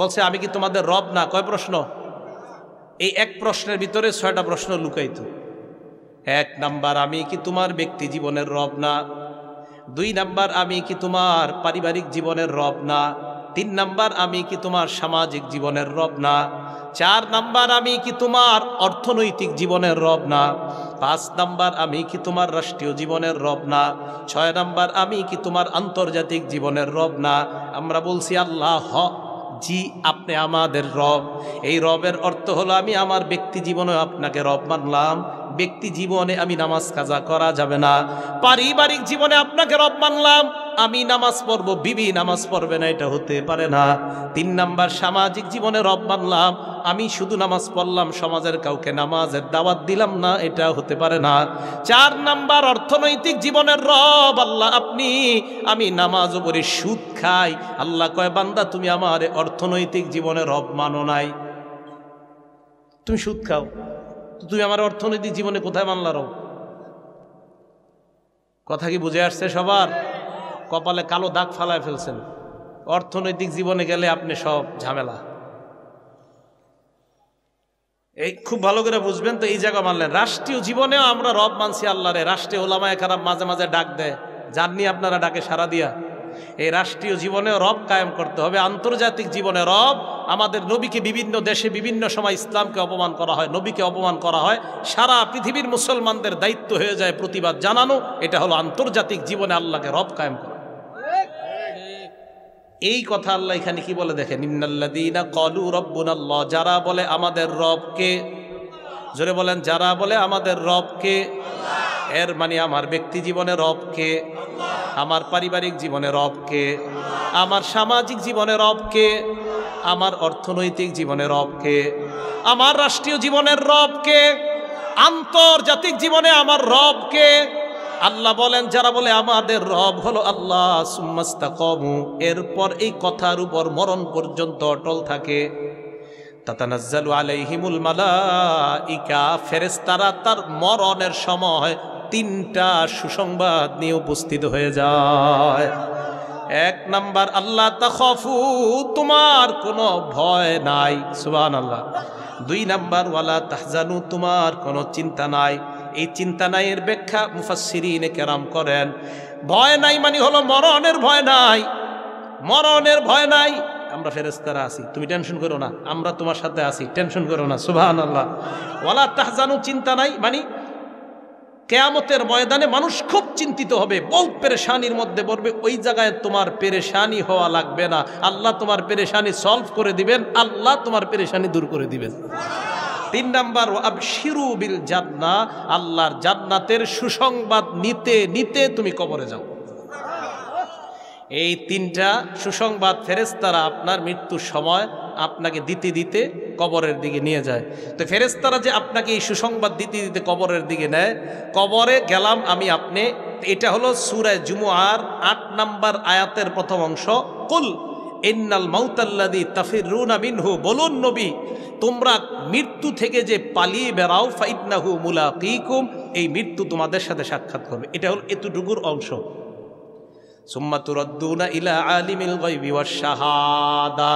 Speaker 1: বলছে আমি কি তোমাদের রব না। কয় প্রশ্ন? এই এক প্রশ্নের ভিতরে 6টা প্রশ্ন লুকাইত। 1 নাম্বার, আমি কি তোমার ব্যক্তি জীবনের রব না। 2 নাম্বার, আমি কি তোমার পারিবারিক জীবনের রব না। 3 নাম্বার, আমি কি তোমার সামাজিক জীবনের রব না। 4 নাম্বার, আমি কি তোমার অর্থনৈতিক জীবনের রব না। 5 নাম্বার, আমি কি তোমার রাষ্ট্রীয় জীবনের রব না। 6 নাম্বার, আমি কি তোমার আন্তর্জাতিক জীবনের রব না। আমরা বলছি আল্লাহ জি আপনি আমাদের রব। এই রবের অর্থ হলো আমি আমার ব্যক্তি জীবনে আপনাকে রব মানলাম। ব্যক্তি জীবনে আমি নামাজ কাজা করা যাবে না। পারিবারিক জীবনে আপনাকে রব মানলাম, আমি নামাজ পড়বো, বিবি নামাজ পড়বে না, এটা হতে পারে না। 3 নাম্বার, সামাজিক জীবনে রব মানলাম, আমি শুধু নামাজ পড়লাম, সমাজের কাউকে নামাজের দাওয়াত দিলাম না, এটা হতে পারে না। 4 নাম্বার, অর্থনৈতিক জীবনের রব আল্লাহ আপনি, আমি নামাজও পড়ি, সুদ খাই। আল্লাহ কয় বান্দা তুমি আমার অর্থনৈতিক জীবনে রব মানো নাই, তুমি সুদ খাও, তো তুমি আমার অর্থনৈতিক জীবনে কোথায় মানলা রব? কথা কি বুঝে আসছে সবার? কপালে কালো দাগ ফালায় ফেলছেন। অর্থনৈতিক জীবনে গেলে আপনি সব ঝামেলা। এই খুব ভালো করে বুঝবেন। তো এই জায়গা মানলেন। রাষ্ট্রীয় জীবনেও আমরা রব মানছি আল্লাহরে। রাষ্ট্রীয় ওলামায়ে কেরাম মাঝে মাঝে ডাক দেয়, জাননি আপনারা ডাকে সাড়া দিয়া। এই রাষ্ট্রীয় জীবনেও রব কায়েম করতে হবে। আন্তর্জাতিক জীবনে রব, আমাদের নবীকে বিভিন্ন দেশে বিভিন্ন সময় ইসলামকে অপমান করা হয়, নবীকে অপমান করা হয়, সারা পৃথিবীর মুসলমানদের দায়িত্ব হয়ে যায় প্রতিবাদ জানানো। এটা হলো আন্তর্জাতিক জীবনে আল্লাহকে রব কায়েম করা। এই কথা আল্লাহ এখানে কি বলে দেখেন, ইন্নাল্লাযীনা ক্বালু রাব্বুনাল্লাহ, যারা বলে আমাদের রবকে, জোরে বলেন, যারা বলে আমাদের রবকে। এর মানে আমার ব্যক্তি জীবনে রবকে, আমার পারিবারিক জীবনে রবকে, আমার সামাজিক জীবনে রবকে, আমার অর্থনৈতিক জীবনের রব কে? আমার রাষ্ট্রীয় জীবনের রব কে? আন্তর্জাতিক জীবনে আমার রব কে? আল্লাহ বলেন, যারা বলে আমাদের রব হলো আল্লাহ, সুম্মাস্তাকামু, এরপর এই কথার উপর মরণ পর্যন্ত অটল থাকে, তাতানাজ্জালু আলাইহিমুল মালাইকা, ফেরেশতারা তার মরণের সময় তিনটা সুসংবাদ নিয়ে উপস্থিত হয়ে যায়। এক নাম্বার, আল্লাহ তাখাফু, তোমার কোনো ভয় নাই, সুবহানাল্লাহ। দুই নাম্বার, ওয়ালা তাহজানু, তোমার কোনো চিন্তা নাই। এই চিন্তা নাই এর ব্যাখ্যা মুফাসসিরিনে কেরাম করেন, ভয় নাই মানে হলো মরণের ভয় নাই। মরণের ভয় নাই, আমরা ফেরেশতারা আছি, তুমি টেনশন করো না, আমরা তোমার সাথে আছি, টেনশন করো না, সুবহানাল্লাহ। ওয়ালা তাহজানু, চিন্তা নাই মানে কিয়ামতের ময়দানে মানুষ খুব চিন্তিত হবে, বহুত পেরেশানির মধ্যে পড়বে। ওই জায়গায় তোমার পেরেশানি হওয়া লাগবে না, আল্লাহ তোমার পেরেশানি সলভ করে দিবেন, আল্লাহ তোমার পেরেশানি দূর করে দিবেন। তিন নাম্বার, আবশিরু বিল জান্নাহ, আল্লাহর জান্নাতের সুসংবাদ নিতে নিতে তুমি কবরে যাও। এই তিনটা সুসংবাদ ফেরেশতারা আপনার মৃত্যুর সময় আপনাকে দিতে দিতে কবরের দিকে নিয়ে যায়। তো ফেরেশতারা যে আপনাকে এই সুসংবাদ দিতে দিতে কবরের দিকে নেয়, কবরে গেলাম আমি আপনি, এটা হলো সূরা জুমুআর ৮ নম্বর আয়াতের প্রথম অংশ। কুল ইন্নাল মাউতাল্লাযী তাফিরুনা মিনহু, বলুন নবী, তোমরা মৃত্যু থেকে যে পালিয়ে বেড়াও, ফাইন্নাহু মুলাকীকুম, এই মৃত্যু তোমাদের সাথে সাক্ষাৎ করবে। এটা হলো এতটুকুর অংশ। সুম্মা তুরাদ্দুনা ইলা আলিমিল গায়বি ওয়াশ শাহাদা,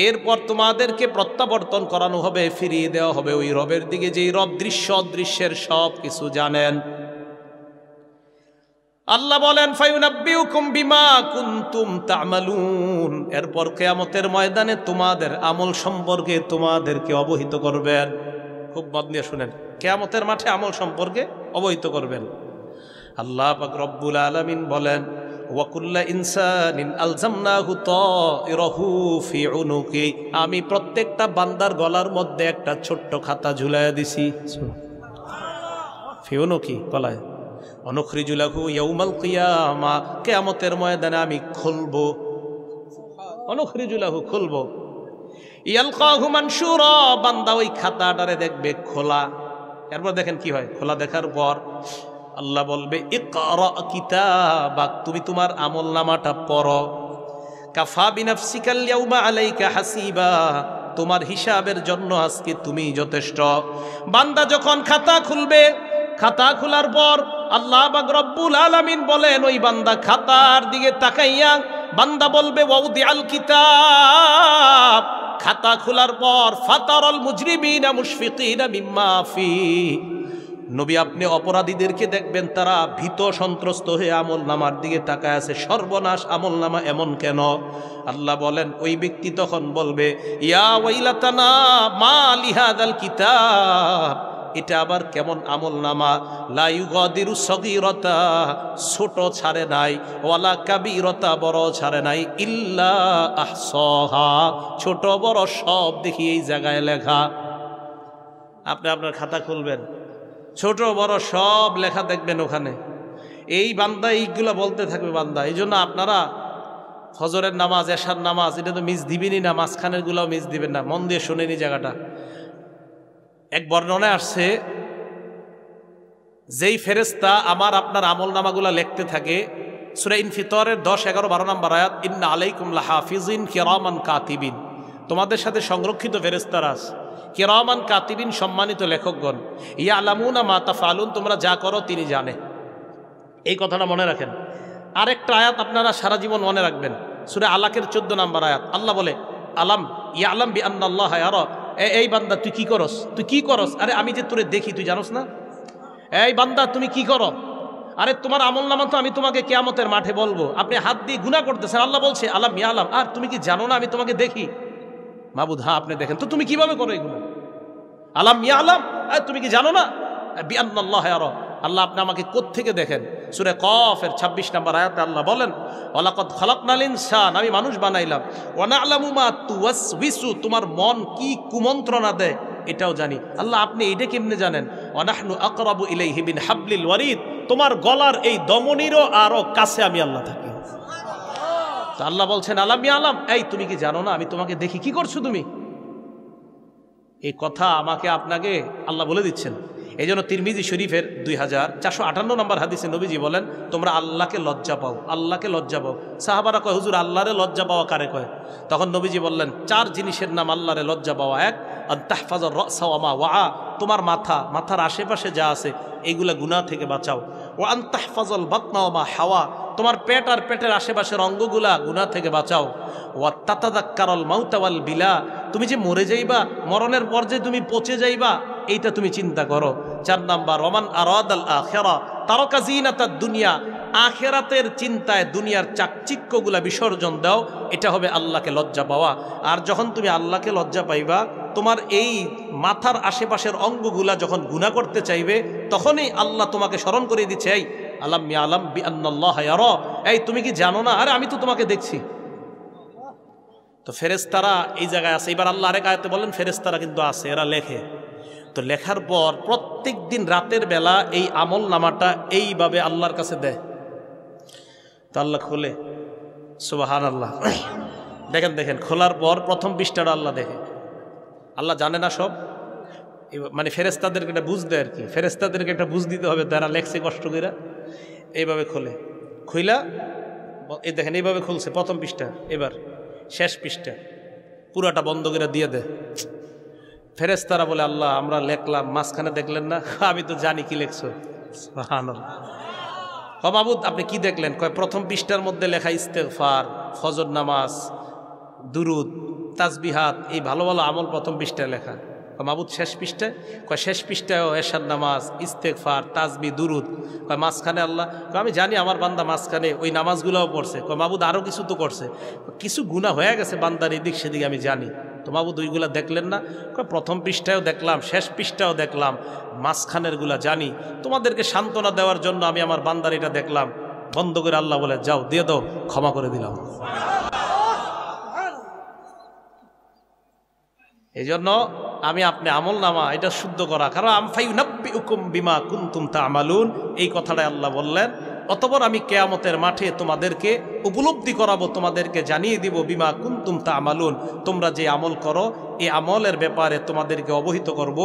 Speaker 1: এরপর তোমাদেরকে প্রত্যাবর্তন করানো হবে, ফিরিয়ে দেওয়া হবে ওই রবের দিকে, যেই রব দৃশ্য অদৃশ্যের সব কিছু জানেন। আল্লাহ বলেন, ফায়ুনাব্বিউকুম বিমা কুনতুম তা'মালুন, এরপর কিয়ামতের ময়দানে তোমাদের আমল সম্পর্কে তোমাদেরকে অবহিত করবেন। খুব মন দিয়ে শুনেন, কিয়ামতের মাঠে আমল সম্পর্কে অবহিত করবেন। আল্লাহ পাক রব্বুল আলামিন বলেন, ওয়া কুল্লা ইনসানিন আলজামনাহু তাইরাহু ফি উনুকি, আমি প্রত্যেকটা বান্দার গলার মধ্যে একটা ছোট্ট খাতা ঝুলাইয়া দিছি। ফি উনুকি, গলায়। অনুখরিজু লাহু ইয়াউমাল কিয়ামা, কিয়ামতের ময়দানে আমি খুলবো, অনুখরিজু লাহু, খুলবো। ইয়ালকাহু মানশুরা, বান্দা ওই খাতাটারে দেখবে খোলা। এরপর দেখেন কি হয়, খোলা দেখার পর আল্লাহ বলবে, ইকরা কিতাবাক, তুমি তোমার আমলনামাটা পড়ো। কাফা বিনাফসিকাল ইয়াউমা আলাইকা হাসিবা, তোমার হিসাবের জন্য আজকে তুমি যথেষ্ট। বান্দা যখন খাতা খুলবে, খাতা খোলার পর আল্লাহ পাক রব্বুল আলামিন বলেন, ওই বান্দা খাতার দিকে তাকাইয়া বান্দা বলবে, ওয়াউদিআল কিতাব, খাতা খোলার পর ফাতারাল মুজরিমিনা মুশফিকিনা মিম্মা ফি, নবী আপনি অপরাধীদেরকে দেখবেন তারা ভীত সন্ত্রস্ত হয়ে আমলনামার দিকে তাকায় আছে, সর্বনাশ, আমলনামা এমন কেন? আল্লাহ বলেন, ওই ব্যক্তি তখন বলবে, ইয়া ওয়াইলাতানা মা লিহাদাল কিতাব, এটা আবার কেমন আমলনামা, লা ইউগাদিরু সগীরাতা, ছোট ছাড়ে নাই, ওয়ালা কাবীরাতা, বড় ছাড়ে নাই, ইল্লা আহসাহা, ছোট বড় সব দেখি এই জায়গায় লেখা। আপনি আপনার খাতা খুলবেন, ছোট বড় সব লেখা দেখবেন ওখানে। এই বান্দা এইগুলো বলতে থাকবে বান্দা। এই জন্য আপনারা ফজরের নামাজ, এশার নামাজ, এটা তো মিস দিবেনই না, মাঝখানের গুলাও মিস দিবেন না। মন দিয়ে শোনেনি জায়গাটা। এক বর্ণনায় আসছে, যেই ফেরেশতা আমার আপনার আমল নামাগুলা লিখতে থাকে, সূরা ইনফিতরের 10, 11, 12 নম্বর আয়াত, ইন্না আলাইকুম লাহাফিজিন কিরামান কাতিবিন, তোমাদের সাথে সংরক্ষিত ফেরেশতারা আছে, কিরামান কাতিবিন, সম্মানিত লেখকগণ, ইয়ালামুনা মা তাফআলুন, তোমরা যা করো তিনি জানে। এই কথাটা মনে রাখেন। আরেকটা আয়াত আপনারা সারা জীবন মনে রাখবেন, সূরা আলাকের 14 নম্বর আয়াত। আল্লাহ বলে, আলাম ইয়ালাম বিআন্নাল্লাহা ইয়ারা, এই বান্দা তুই কি করস, তুই কি করস? আরে আমি যে তোরে দেখি, তুই জানোস না? এই বান্দা তুমি কি করো? আরে তোমার আমলনামা তো আমি তোমাকে কিয়ামতের মাঠে বলবো। আপনি হাত দিয়ে গুনাহ করতেছেন, আল্লাহ বলছে আলাম ইয়ালাম, আর তুমি কি জানো না আমি তোমাকে দেখি? মাবুদ, হ্যাঁ আপনি দেখেন, তো তুমি কিভাবে করো এগুলো? আলাম ইয়ালাম, আর তুমি কি জানো না? বিআন্নাল্লাহা ইয়ারা, আল্লাহ আপনি আমাকে কোত্থেকে দেখেন? সূরা কফের 26 নম্বর আয়াতে আল্লাহ বলেন, ওয়ালাকাদ খালাকনাল ইনসান, আমি মানুষ বানাইলাম, ওয়া না'লামু মা তুওয়াসওয়িসু, তোমার মন কি কুমন্ত্রণা দেয় এটাও জানি। আল্লাহ আপনি এটা কেমনে জানেন? ওয়া নাহনু আকরাবু ইলাইহি মিন হাবলিল ওয়ারিদ, তোমার গলার এই দমনিরও আরো কাছে আমি আল্লাহ থাকি। তো আল্লাহ বলছেন আলাম ইয়া আলাম, এই তুমি কি জানো না আমি তোমাকে দেখি, কি করছো তুমি? এই কথা আমাকে আপনাকে আল্লাহ বলে দিচ্ছেন। এই জন্য তিরমিজি শরীফের 2458 নম্বর হাদিসে নবীজি বলেন, তোমরা আল্লাহকে লজ্জা পাও, আল্লাহকে লজ্জা পাও। সাহাবারা কয়, হুজুর আল্লাহরে লজ্জা পাওয়া কারে কয়? তখন নবীজি বললেন, 4 জিনিসের নাম আল্লাহরে লজ্জা পাওয়া। 1, আন তাহফাজুর রাসা ওয়া মা ওয়া, তোমার মাথার আশেপাশে যা আছে এইগুলা গুনাহ থেকে বাঁচাও। ওয়া আন তাহফাজুল বাতনা ওয়া মা হাওয়া, তোমার পেট আর পেটের আশেপাশের অঙ্গগুলা গুনাহ থেকে বাঁচাও। ওয়া তাতাযাক্কারুল মাউতা ওয়াল বিলা, তুমি যে মরে যাইবা, মরণের পর যে তুমি পচে যাইবা, এইটা তুমি চিন্তা করো। 4 নাম্বার, ওমান আরাদাল আখিরা তারাকা জিনাতাদ দুনিয়া, আখিরাতের চিন্তায় দুনিয়ার চাকচিক্যগুলা বিসর্জন দাও, এটা হবে আল্লাহকে লজ্জা পাওয়া। আর যখন তুমি আল্লাহকে লজ্জা পাইবা, তোমার এই মাথার আশেপাশের অঙ্গগুলা যখন গুনাহ করতে চাইবে, তখনই আল্লাহ তোমাকে স্মরণ করিয়ে দিচ্ছে, এই আলাম ইয়া আলাম বিআন্নাল্লাহ ইয়ারা, এই তুমি কি জানো না, আরে আমি তো তোমাকে দেখছি। তো ফেরেশতারা এই জায়গায় আছে। এবার আল্লাহ আরেক আয়াতে বলেন ফেরেশতারা কিন্তু আছে, এরা লেখে। তো লেখার পর প্রত্যেক দিন রাতের বেলা এই আমল নামাটা এইভাবে আল্লাহর কাছে দেয়। তো আল্লাহ খোলে, সুবহানাল্লাহ। দেখেন খোলার পর প্রথম পৃষ্ঠাটা আল্লাহ দেখে। আল্লাহ জানে না সব, মানে ফেরেশতাদেরকে এটা বুঝ দেয় আর কি, ফেরেশতাদেরকে এটা বুঝ দিতে হবে, তারা লেখছে কষ্ট করে। এইভাবে খোলে, খুইলা এই দেখেন এইভাবে খুলছে প্রথম পৃষ্ঠা, এবার শেষ পৃষ্ঠা পুরাটা বন্ধ করে দিয়ে দেয়। ফেরেশতারা বলে, আল্লাহ আমরা লেখলাম, মাঝখানে দেখলেন না? আমি তো জানি কি লেখছো। সুবহানাল্লাহ। মাবুদ আপনি কি দেখলেন? কয় প্রথম পৃষ্ঠার মধ্যে লেখা ইস্তেগফার, ফজর নামাজ, দুরুদ, তাসবিহাত, এই ভালো ভালো আমল প্রথম পৃষ্ঠায় লেখা। মাবুদ শেষ পৃষ্ঠায়? কয় শেষ পৃষ্ঠায়ও এশার নামাজ, ইস্তেগফার, তাসবি, দুরুদ। কয় মাঝখানে আল্লাহ? কয় আমি জানি আমার বান্দা মাঝখানে ওই নামাজগুলোও পড়ছে। কয় মাবুদ আরও কিছু তো করছে, কিছু গুনাহ হয়ে গেছে বান্দার এদিক সেদিক আমি জানি। তো মাবুদ ওইগুলা দেখলেন না? কয় প্রথম পৃষ্ঠায়ও দেখলাম, শেষ পৃষ্ঠাও দেখলাম, মাঝখানেরগুলা জানি। তোমাদেরকে সান্ত্বনা দেওয়ার জন্য আমি আমার বান্দার এটা দেখলাম। বন্ধ করে আল্লাহ বলে, যাও দিয়ে দাও, ক্ষমা করে দিলাম। এই জন্য আমি আপনি আমল নামা এটা শুদ্ধ করা, কারণ আমফাইউনাব্বিউকুম বিমা কুনতুম তা'মালুন, এই কথাটাই আল্লাহ বললেন। অতঃপর আমি কিয়ামতের মাঠে তোমাদেরকে উপলব্ধি করাবো, তোমাদেরকে জানিয়ে দিব বিমা কুনতুম তা'মালুন, তোমরা যে আমল করো এই আমলের ব্যাপারে তোমাদেরকে অবহিত করব।